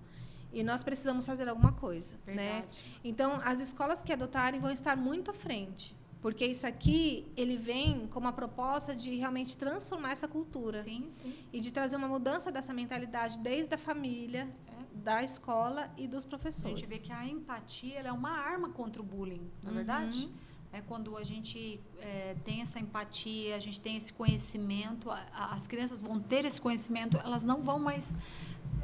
E nós precisamos fazer alguma coisa, né? Então, as escolas que adotarem vão estar muito à frente. Porque isso aqui, ele vem com uma proposta de realmente transformar essa cultura. Sim, sim. E de trazer uma mudança dessa mentalidade desde a família, da escola e dos professores. A gente vê que a empatia ela é uma arma contra o bullying, não é verdade? Quando a gente tem essa empatia, a gente tem esse conhecimento, as crianças vão ter esse conhecimento, elas não vão mais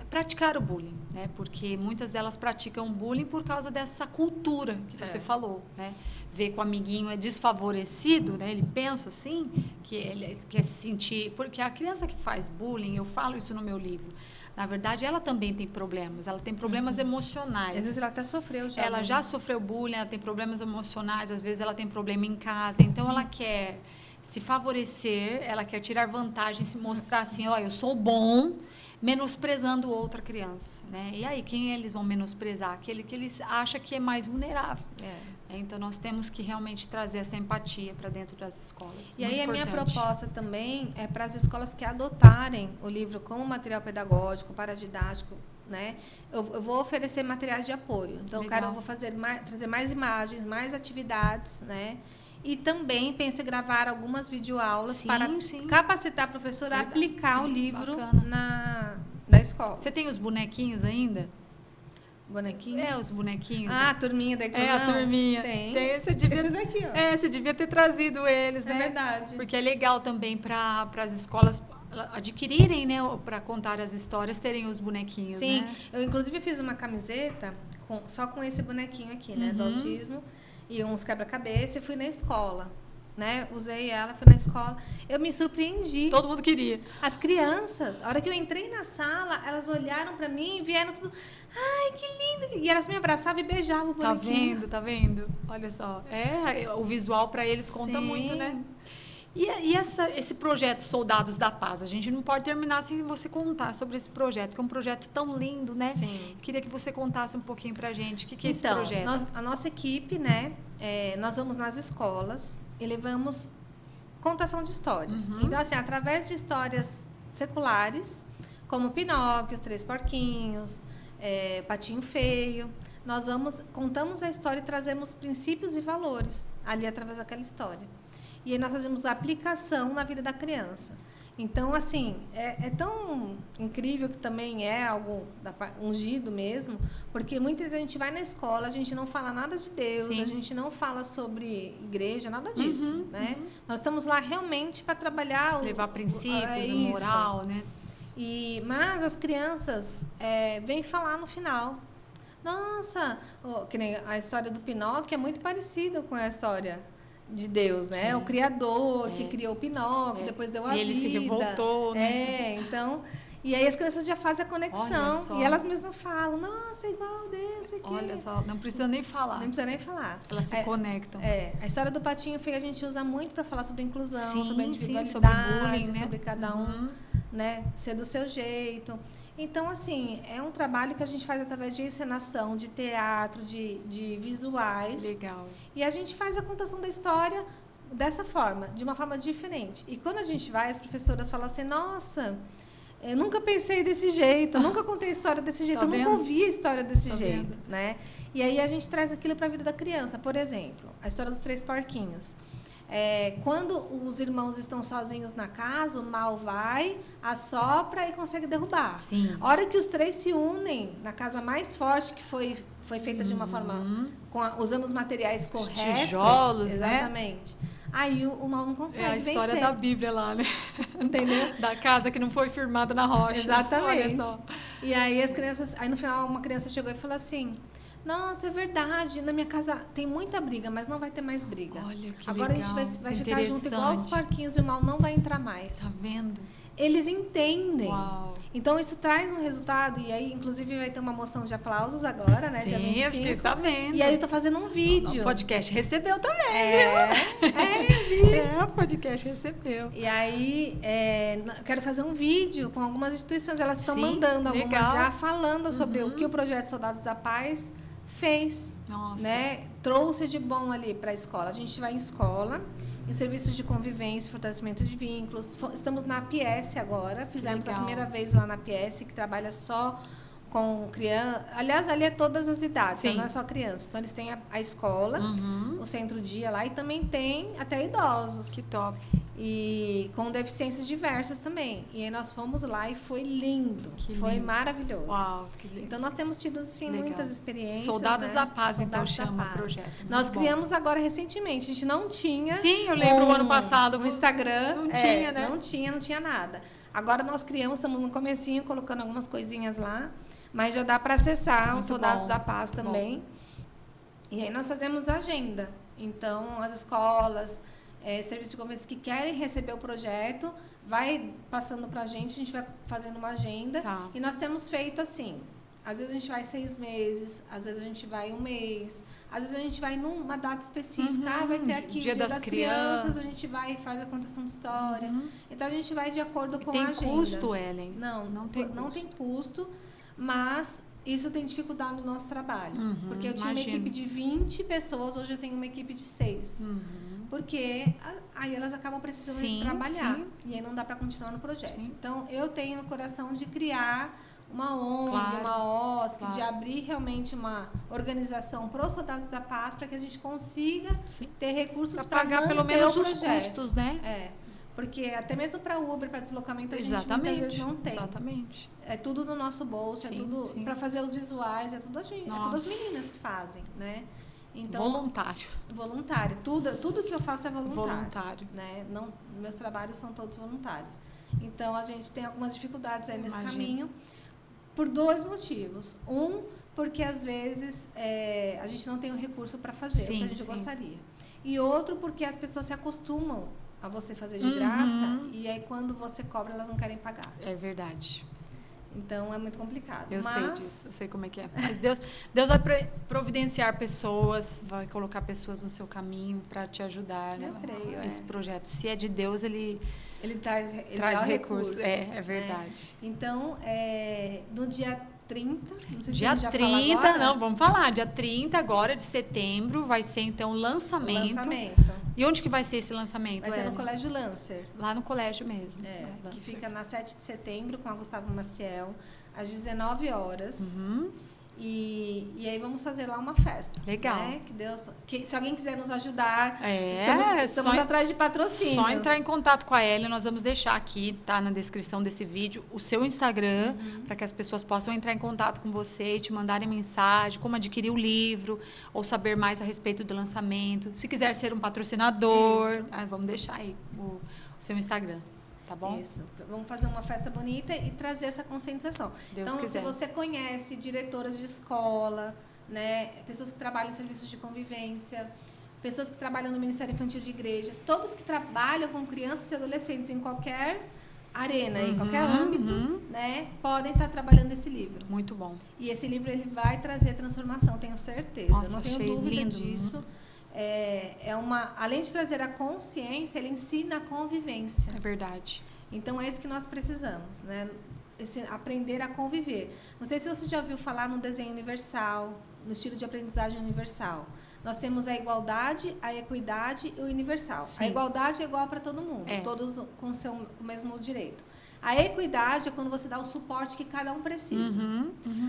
praticar o bullying, né? Porque muitas delas praticam bullying por causa dessa cultura que você falou, né? Ver que o amiguinho é desfavorecido, né? Ele pensa assim, que ele quer se sentir... Porque a criança que faz bullying, eu falo isso no meu livro, na verdade, ela também tem problemas. Ela tem problemas emocionais. Às vezes ela até sofreu já. Ela já sofreu bullying, ela tem problemas emocionais, às vezes ela tem problema em casa. Então, ela quer se favorecer, ela quer tirar vantagem, se mostrar assim, ó, eu sou bom, menosprezando outra criança, né? E aí, quem eles vão menosprezar? Aquele que eles acham que é mais vulnerável. Então, nós temos que realmente trazer essa empatia para dentro das escolas. E muito aí, importante. A minha proposta também é para as escolas que adotarem o livro como material pedagógico, paradidático, né? Eu vou oferecer materiais de apoio. Então, eu vou trazer mais imagens, mais atividades, né? E também penso em gravar algumas videoaulas para capacitar a professora a aplicar o livro na escola. Você tem os bonequinhos ainda? Bonequinhos? Os bonequinhos. A turminha da inclusão? A turminha. Tem. Esses aqui, ó. Você devia ter trazido eles, né? É verdade. Porque é legal também para as escolas adquirirem, né? Para contar as histórias, terem os bonequinhos, Sim. né? Eu, inclusive, fiz uma camiseta só com esse bonequinho aqui, né? Do autismo. E uns quebra-cabeça, e fui na escola, né? Usei ela, fui na escola. Eu me surpreendi. Todo mundo queria. As crianças, a hora que eu entrei na sala, elas olharam para mim e vieram tudo... Ai, que lindo! E elas me abraçavam e beijavam o bonequinho. Tá vendo? Olha só. O visual para eles conta muito, né? E esse projeto Soldados da Paz, a gente não pode terminar sem você contar sobre esse projeto, que é um projeto tão lindo, né? Sim. Queria que você contasse um pouquinho pra gente. O que é esse projeto? A nossa equipe, né? Nós vamos nas escolas e levamos contação de histórias. Então, assim, através de histórias seculares, como Pinóquio, Os Três Porquinhos, Patinho Feio, nós contamos a história e trazemos princípios e valores ali através daquela história. E aí nós fazemos a aplicação na vida da criança. Então, assim, é tão incrível que também é algo ungido mesmo, porque muitas vezes a gente vai na escola, a gente não fala nada de Deus, a gente não fala sobre igreja, nada disso, né? Nós estamos lá realmente para trabalhar... Levar princípios, moral, né? Mas as crianças vêm falar no final. Nossa, que nem a história do Pinóquio é muito parecida com a história de Deus, né? Sim. O Criador que criou o Pinóquio, depois deu a vida. E ele se revoltou, né? Então... E aí as crianças já fazem a conexão. E elas mesmas falam, nossa, é igual a Deus, sei que. Olha só, não precisa nem falar. Não precisa nem falar. Elas se conectam. A história do Patinho Feio a gente usa muito para falar sobre inclusão, sobre individualidade, sobre bullying, né? Sobre cada um, né, ser do seu jeito. Então, assim, é um trabalho que a gente faz através de encenação, de teatro, de visuais. Legal. E a gente faz a contação da história dessa forma, de uma forma diferente. E quando a gente vai, as professoras falam assim, nossa, eu nunca pensei desse jeito, eu nunca contei a história desse jeito, eu nunca ouvi a história desse jeito, né? E aí a gente traz aquilo para a vida da criança. Por exemplo, a história dos Três Porquinhos. Quando os irmãos estão sozinhos na casa, o mal vai, assopra e consegue derrubar. Sim. A hora que os três se unem na casa mais forte, que foi feita de uma forma usando os materiais corretos, tijolos, exatamente. Né? Aí o mal não consegue vencer. É a história da Bíblia lá, né? Entendeu? Da casa que não foi firmada na rocha. Exatamente. Olha só. E aí aí no final uma criança chegou e falou assim: nossa, é verdade, na minha casa tem muita briga, mas não vai ter mais briga. Olha que Agora legal. A gente vai ficar junto igual os porquinhos e o mal não vai entrar mais. Tá vendo? Eles entendem. Uau. Então, isso traz um resultado. E aí, inclusive, vai ter uma moção de aplausos agora, né? Sim, dia 25. eu fiquei sabendo. E aí, eu tô fazendo um vídeo. O podcast recebeu também. O podcast recebeu. E aí, eu quero fazer um vídeo com algumas instituições. Elas estão mandando algumas legal. já falando sobre o que o Projeto Soldados da Paz fez. Nossa. Né? Trouxe de bom ali para a escola. A gente vai em escola, em serviços de convivência, fortalecimento de vínculos. Estamos na APS agora. Fizemos a primeira vez lá na APS, que trabalha só com criança. Aliás, ali é todas as idades, não é só crianças. Então, eles têm a escola, o centro-dia lá, e também tem até idosos. Que top. E com deficiências diversas também. E aí nós fomos lá e foi lindo. Foi maravilhoso. Uau, que lindo. Então nós temos tido assim, muitas experiências. Soldados da Paz, Soldados então chama o projeto. Nós criamos agora recentemente. A gente não tinha. Sim, eu lembro o ano passado. No Instagram. Não tinha, né? Não tinha nada. Agora nós criamos, estamos no comecinho, colocando algumas coisinhas lá. Mas já dá para acessar os Soldados da Paz também. E aí nós fazemos agenda. Então, as escolas, serviços de convivência que querem receber o projeto, vai passando para a gente vai fazendo uma agenda. Tá. E nós temos feito assim, às vezes a gente vai 6 meses, às vezes a gente vai 1 mês, às vezes a gente vai numa data específica, vai ter aqui Dia das Crianças, a gente vai e faz a contação de história. Então, a gente vai de acordo com a agenda. Tem custo, Ellen? Não tem custo, mas isso tem dificultado no nosso trabalho. Porque eu tinha uma equipe de 20 pessoas, hoje eu tenho uma equipe de 6. Porque aí elas acabam precisando de trabalhar. E aí não dá para continuar no projeto. Então, eu tenho no coração de criar uma ONG, uma OSC, de abrir realmente uma organização para os Soldados da Paz, para que a gente consiga ter recursos para pagar pelo menos os custos, né? Porque até mesmo para Uber, para deslocamento, a gente muitas vezes não tem. Exatamente. É tudo no nosso bolso, é tudo para fazer os visuais, é tudo a gente, é tudo as meninas que fazem, né? Então, voluntário. Tudo que eu faço é voluntário. Né? Não, meus trabalhos são todos voluntários. Então, a gente tem algumas dificuldades aí nesse caminho por 2 motivos. Porque às vezes a gente não tem o recurso para fazer o que a gente gostaria. E outro, porque as pessoas se acostumam a você fazer de graça, e aí quando você cobra, elas não querem pagar. É verdade. Então, é muito complicado. Eu sei disso, eu sei como é que é. Mas Deus vai providenciar pessoas, vai colocar pessoas no seu caminho para te ajudar, né? Eu creio, esse projeto. Se é de Deus, ele traz recursos. É verdade. Né? Então, no dia 30, não sei se dia a gente já 30, fala agora. Não, vamos falar. Dia 30 agora de setembro vai ser, então, o lançamento. E onde que vai ser esse lançamento? Vai ser no Colégio Lancer. Lá no colégio mesmo. Que fica na 7 de setembro com a Gustavo Maciel, às 19 horas. E aí vamos fazer lá uma festa. Legal. Né? Se alguém quiser nos ajudar, estamos atrás de patrocínios. Só entrar em contato com a Ellen, nós vamos deixar aqui, tá na descrição desse vídeo, o seu Instagram, para que as pessoas possam entrar em contato com você e te mandarem mensagem, como adquirir o livro, ou saber mais a respeito do lançamento. Se quiser ser um patrocinador, vamos deixar aí o seu Instagram. Tá bom? Isso. Vamos fazer uma festa bonita e trazer essa conscientização. Então, se você conhece diretoras de escola, né, pessoas que trabalham em serviços de convivência, pessoas que trabalham no Ministério Infantil de Igrejas, todos que trabalham com crianças e adolescentes em qualquer arena, em qualquer âmbito, né, podem estar trabalhando nesse livro. Muito bom. E esse livro ele vai trazer transformação, tenho certeza. Nossa, não tenho dúvida disso. Além de trazer a consciência, ele ensina a convivência. É verdade. Então, é isso que nós precisamos, né? Aprender a conviver. Não sei se você já ouviu falar no desenho universal, no estilo de aprendizagem universal. Nós temos a igualdade, a equidade e o universal. A igualdade é igual para todo mundo, todos com o mesmo direito. A equidade é quando você dá o suporte que cada um precisa.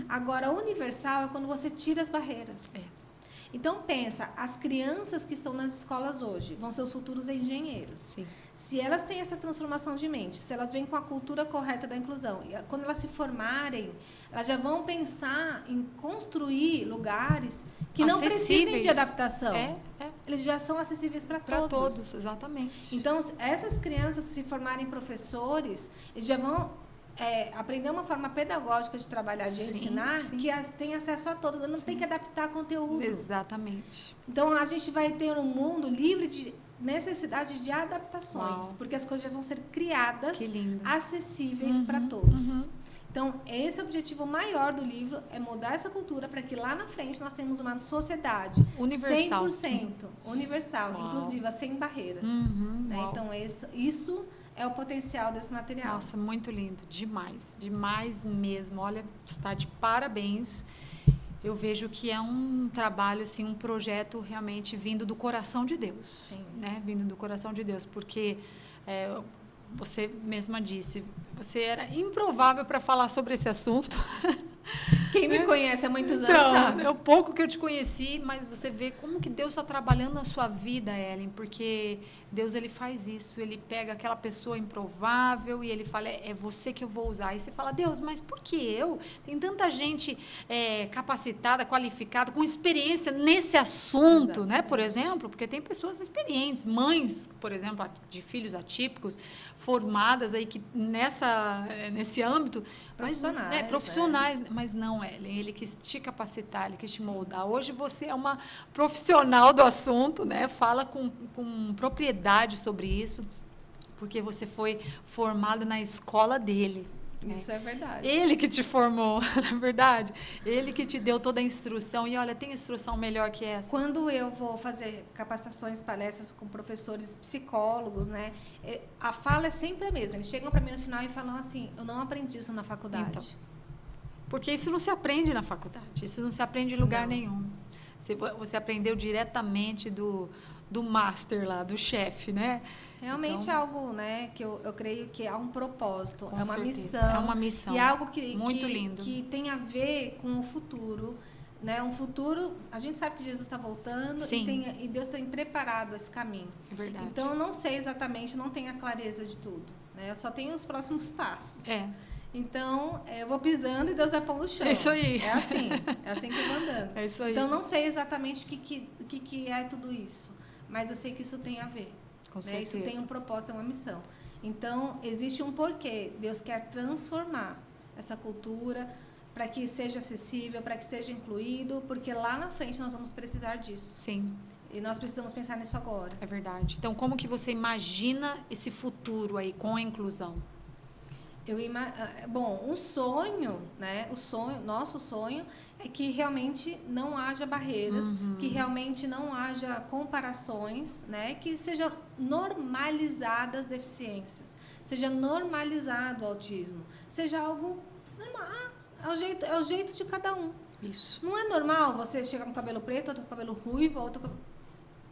Agora, o universal é quando você tira as barreiras. Então, pensa, as crianças que estão nas escolas hoje vão ser os futuros engenheiros. Sim. Se elas têm essa transformação de mente, se elas vêm com a cultura correta da inclusão, e quando elas se formarem, elas já vão pensar em construir lugares que não precisem de adaptação. Eles já são acessíveis para todos. Para todos, exatamente. Então, essas crianças se formarem professores, eles já vão aprender uma forma pedagógica de trabalhar, de ensinar, que tem acesso a todos. Não tem que adaptar conteúdo. Exatamente. Então, a gente vai ter um mundo livre de necessidade de adaptações, porque as coisas já vão ser criadas, acessíveis para todos. Então, esse é o objetivo maior do livro, é mudar essa cultura para que lá na frente nós tenhamos uma sociedade universal. 100% universal, inclusiva, sem barreiras. Né? Então, isso é o potencial desse material. Nossa, muito lindo, demais, demais mesmo. Olha, está de parabéns. Eu vejo que é um trabalho, assim, um projeto realmente vindo do coração de Deus, né? Vindo do coração de Deus, porque você mesma disse, você era improvável para falar sobre esse assunto. Quem me conhece há muitos anos sabe. É o pouco que eu te conheci, mas você vê como que Deus está trabalhando na sua vida, Ellen, porque Deus, ele faz isso, ele pega aquela pessoa improvável e ele fala, é você que eu vou usar. E você fala, Deus, mas por que eu? Tem tanta gente capacitada, qualificada, com experiência nesse assunto, né? Por exemplo, porque tem pessoas experientes, mães, por exemplo, de filhos atípicos, formadas aí que nesse âmbito, profissionais, mas não, Ellen, ele quis te capacitar, ele quis te moldar. Hoje você é uma profissional do assunto, né? Fala com propriedade sobre isso, porque você foi formada na escola dele. Isso é verdade. Ele que te formou, na verdade. Ele que te deu toda a instrução. E olha, tem instrução melhor que essa? Quando eu vou fazer capacitações, palestras com professores psicólogos, né? A fala é sempre a mesma. Eles chegam para mim no final e falam assim, eu não aprendi isso na faculdade. Então, porque isso não se aprende na faculdade. Isso não se aprende em lugar nenhum. Você aprendeu diretamente do master lá, do chefe, né? Realmente é algo, né, que eu creio que há um propósito, com é uma certeza. missão. É uma missão. E é algo muito lindo. Que tem a ver com o futuro, né? Um futuro, a gente sabe que Jesus está voltando e Deus tem preparado esse caminho. É verdade. Então, eu não sei exatamente, não tenho a clareza de tudo, né? Eu só tenho os próximos passos. Então, eu vou pisando e Deus vai pondo o chão. É isso aí. É assim que eu vou andando. É isso aí. Então, não sei exatamente o que é tudo isso, mas eu sei que isso tem a ver. Com né? certeza. Isso tem um propósito, é uma missão. Então, existe um porquê. Deus quer transformar essa cultura para que seja acessível, para que seja incluído, porque lá na frente nós vamos precisar disso. Sim. E nós precisamos pensar nisso agora. É verdade. Então, como que você imagina esse futuro aí com a inclusão? Bom, um sonho, né? Nosso sonho é que realmente não haja barreiras, que realmente não haja comparações, né? Que seja normalizadas deficiências, seja normalizado o autismo, seja algo normal. É o jeito de cada um. Isso. Não é normal você chegar com cabelo preto, outro com cabelo ruivo, outro com...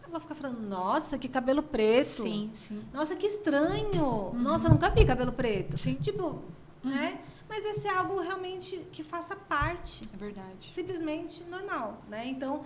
Eu vou ficar falando, nossa, que cabelo preto. Sim, sim. Nossa, que estranho. Nossa, nunca vi cabelo preto. Sim. Tipo, né? Mas esse é algo realmente que faça parte. É verdade. Simplesmente normal, né? Então,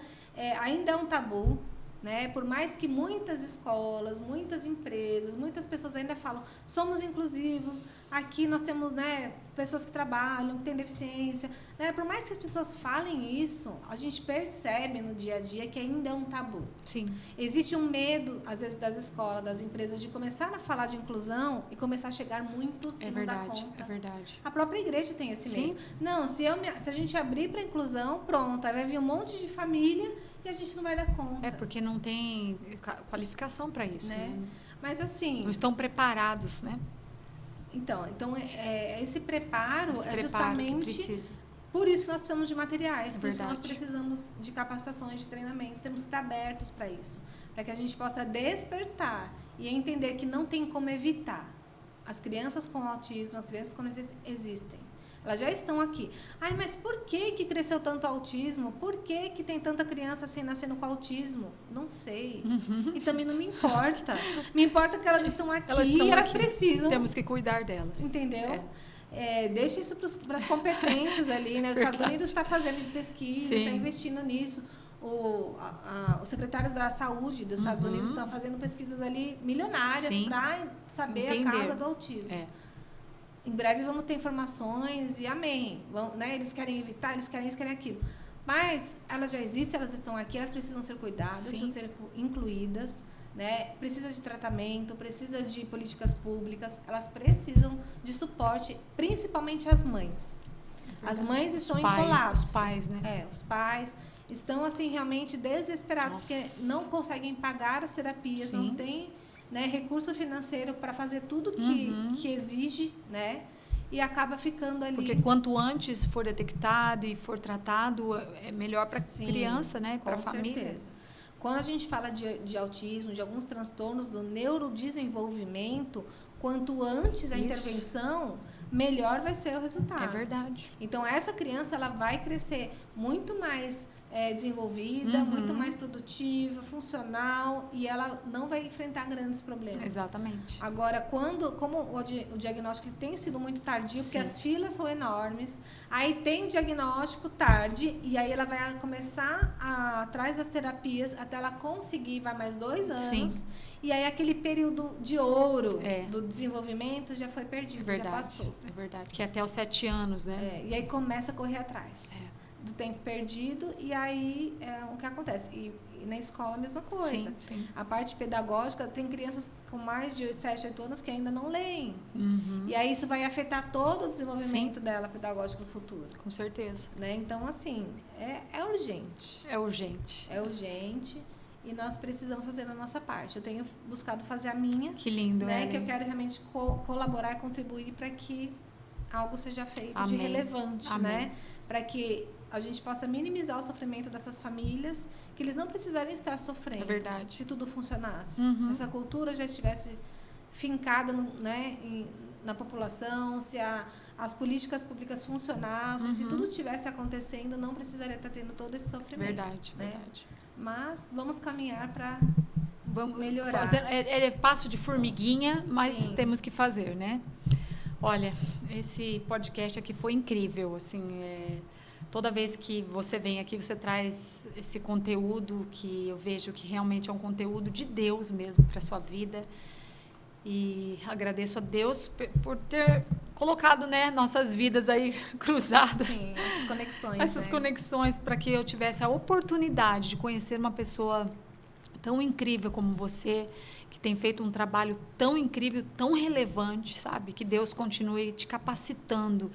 ainda é um tabu, né? Por mais que muitas escolas, muitas empresas, muitas pessoas ainda falam, somos inclusivos, aqui nós temos, né, pessoas que trabalham, que têm deficiência, né? Por mais que as pessoas falem isso, a gente percebe no dia a dia que ainda é um tabu. Sim. Existe um medo, às vezes, das escolas, das empresas, de começar a falar de inclusão e começar a chegar muitos e não dar conta. É verdade. A própria igreja tem esse medo. Sim. Não, se a gente abrir para inclusão, pronto, aí vai vir um monte de família e a gente não vai dar conta. É porque não tem qualificação para isso. Né? Mas assim... Não estão preparados, né? Então esse preparo é justamente por isso que nós precisamos de materiais, por isso que nós precisamos de capacitações, de treinamentos, temos que estar abertos para isso, para que a gente possa despertar e entender que não tem como evitar. As crianças com autismo, as crianças com deficiência existem. Elas já estão aqui. Ai, mas por que cresceu tanto autismo? Por que tem tanta criança assim nascendo com autismo? Não sei. E também não me importa. Me importa que elas estão aqui e elas precisam. Temos que cuidar delas. Entendeu? Deixa isso para as competências ali, né? Os Estados Unidos está fazendo pesquisa, está investindo nisso. o secretário da Saúde dos Estados Unidos está fazendo pesquisas ali milionárias para saber a causa do autismo. Em breve vamos ter informações e amém. Né? Eles querem evitar, eles querem isso, querem aquilo. Mas elas já existem, elas estão aqui, elas precisam ser cuidadas, precisam ser incluídas, né? Precisa de tratamento, precisa de políticas públicas, elas precisam de suporte, principalmente as mães. As mães estão em colapso. Os pais, né? Os pais estão, assim, realmente desesperados, porque não conseguem pagar as terapias, não tem, né, recurso financeiro para fazer tudo que exige, né? E acaba ficando ali. Porque quanto antes for detectado e for tratado, é melhor para a criança, né? Para a família. Certeza. Quando a gente fala de autismo, de alguns transtornos do neurodesenvolvimento, quanto antes a intervenção, melhor vai ser o resultado. É verdade. Então, essa criança ela vai crescer muito mais desenvolvida, muito mais produtiva, funcional, e ela não vai enfrentar grandes problemas. Exatamente. Agora, como o diagnóstico tem sido muito tardio, porque as filas são enormes, aí tem o diagnóstico tarde, e aí ela vai começar atrás das terapias até ela conseguir, vai mais 2 anos, e aí aquele período de ouro do desenvolvimento já foi perdido, já passou. É verdade, que é até os 7 anos, né? E aí começa a correr atrás. Do tempo perdido, e aí o que acontece? E na escola a mesma coisa. Sim. A parte pedagógica, tem crianças com mais de 7, 8 anos que ainda não leem. E aí isso vai afetar todo o desenvolvimento dela pedagógico no futuro. Com certeza. Né? Então, assim, é urgente. É urgente. É urgente. E nós precisamos fazer a nossa parte. Eu tenho buscado fazer a minha. Que lindo, né? Que eu quero realmente colaborar e contribuir para que algo seja feito de relevante, né? Para que a gente possa minimizar o sofrimento dessas famílias, que eles não precisarem estar sofrendo. É verdade. Se tudo funcionasse. Se essa cultura já estivesse fincada, né, na população, se as políticas públicas funcionassem, se tudo estivesse acontecendo, não precisaria estar tendo todo esse sofrimento. Verdade, né? verdade. Mas vamos caminhar para melhorar. É passo de formiguinha, mas temos que fazer, né? Olha, esse podcast aqui foi incrível, assim, toda vez que você vem aqui, você traz esse conteúdo que eu vejo que realmente é um conteúdo de Deus mesmo para a sua vida. E agradeço a Deus por ter colocado, né, nossas vidas aí cruzadas. Sim, essas conexões. Essas conexões para que eu tivesse a oportunidade de conhecer uma pessoa tão incrível como você, que tem feito um trabalho tão incrível, tão relevante, sabe? Que Deus continue te capacitando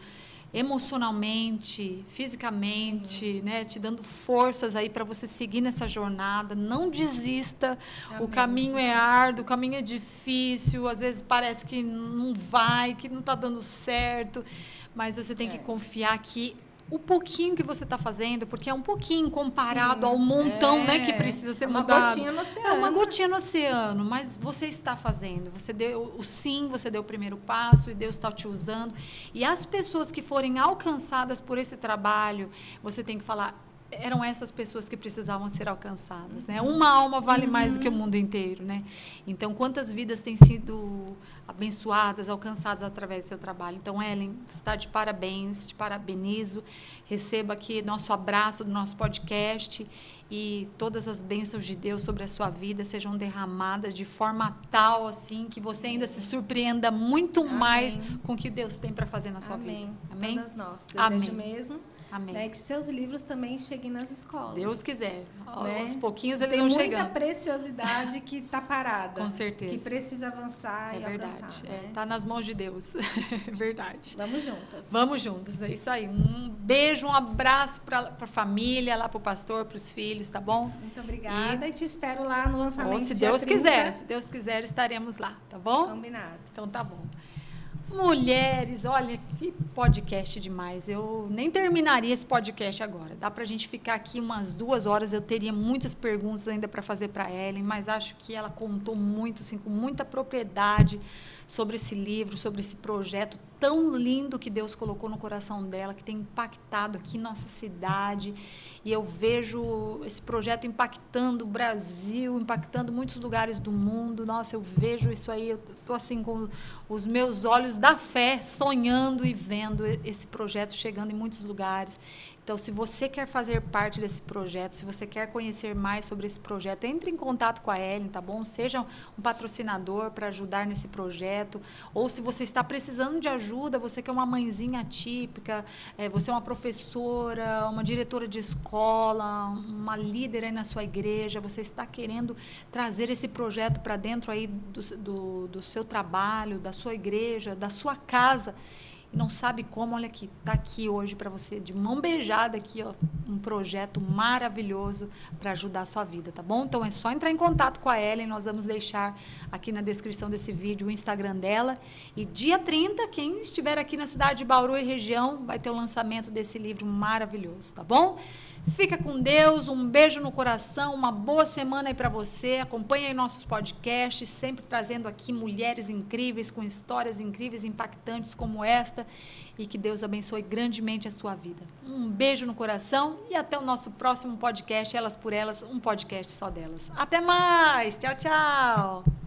emocionalmente, fisicamente, né? Te dando forças aí para você seguir nessa jornada. Não desista. Amém. O caminho é árduo, o caminho é difícil. Às vezes parece que não vai, que não está dando certo. Mas você tem que confiar que o pouquinho que você está fazendo, porque é um pouquinho comparado ao montão, né, que precisa ser mudado. Uma gotinha no oceano. É uma gotinha no oceano, mas você está fazendo. Você deu o sim, você deu o primeiro passo e Deus está te usando. E as pessoas que forem alcançadas por esse trabalho, você tem que falar, eram essas pessoas que precisavam ser alcançadas, né? Uma alma vale mais do que o mundo inteiro, né? Então, quantas vidas têm sido abençoadas, alcançadas através do seu trabalho? Então, Ellen, está de parabéns, te parabenizo. Receba aqui nosso abraço do nosso podcast e todas as bênçãos de Deus sobre a sua vida sejam derramadas de forma tal, assim, que você ainda se surpreenda muito mais com o que Deus tem para fazer na sua vida. Amém? Todas nós. Desejo mesmo. Amém. Né, que seus livros também cheguem nas escolas. Se Deus quiser. Né? Aos pouquinhos eles vão chegando. Tem muita preciosidade que está parada. Com certeza. Que precisa avançar e verdade. alcançar. Está nas mãos de Deus. É verdade. Vamos juntas. Vamos juntas, é isso aí. Um beijo, um abraço para a família, lá para o pastor, para os filhos, tá bom? Muito obrigada e te espero lá no lançamento. Ou se Deus quiser, se Deus quiser, estaremos lá, tá bom? Combinado. Então tá bom. Mulheres, olha, que podcast demais. Eu nem terminaria esse podcast agora. Dá pra gente ficar aqui umas 2 horas. Eu teria muitas perguntas ainda para fazer para Ellen, mas acho que ela contou muito, assim, com muita propriedade sobre esse livro, sobre esse projeto tão lindo que Deus colocou no coração dela, que tem impactado aqui nossa cidade. E eu vejo esse projeto impactando o Brasil, impactando muitos lugares do mundo. Nossa, eu vejo isso aí, eu estou assim com os meus olhos da fé, sonhando e vendo esse projeto chegando em muitos lugares. Então, se você quer fazer parte desse projeto, se você quer conhecer mais sobre esse projeto, entre em contato com a Ellen, tá bom? Seja um patrocinador para ajudar nesse projeto. Ou se você está precisando de ajuda, você que é uma mãezinha atípica, você é uma professora, uma diretora de escola, uma líder aí na sua igreja, você está querendo trazer esse projeto para dentro aí do seu trabalho, da sua igreja, da sua casa, e não sabe como, olha aqui, tá aqui hoje para você, de mão beijada aqui, ó, um projeto maravilhoso para ajudar a sua vida, tá bom? Então é só entrar em contato com a Ellen, nós vamos deixar aqui na descrição desse vídeo o Instagram dela, e dia 30, quem estiver aqui na cidade de Bauru e região, vai ter o lançamento desse livro maravilhoso, tá bom? Fica com Deus, um beijo no coração, uma boa semana aí para você. Acompanhe aí nossos podcasts, sempre trazendo aqui mulheres incríveis, com histórias incríveis, impactantes como esta. E que Deus abençoe grandemente a sua vida. Um beijo no coração e até o nosso próximo podcast, Elas por Elas, um podcast só delas. Até mais! Tchau, tchau!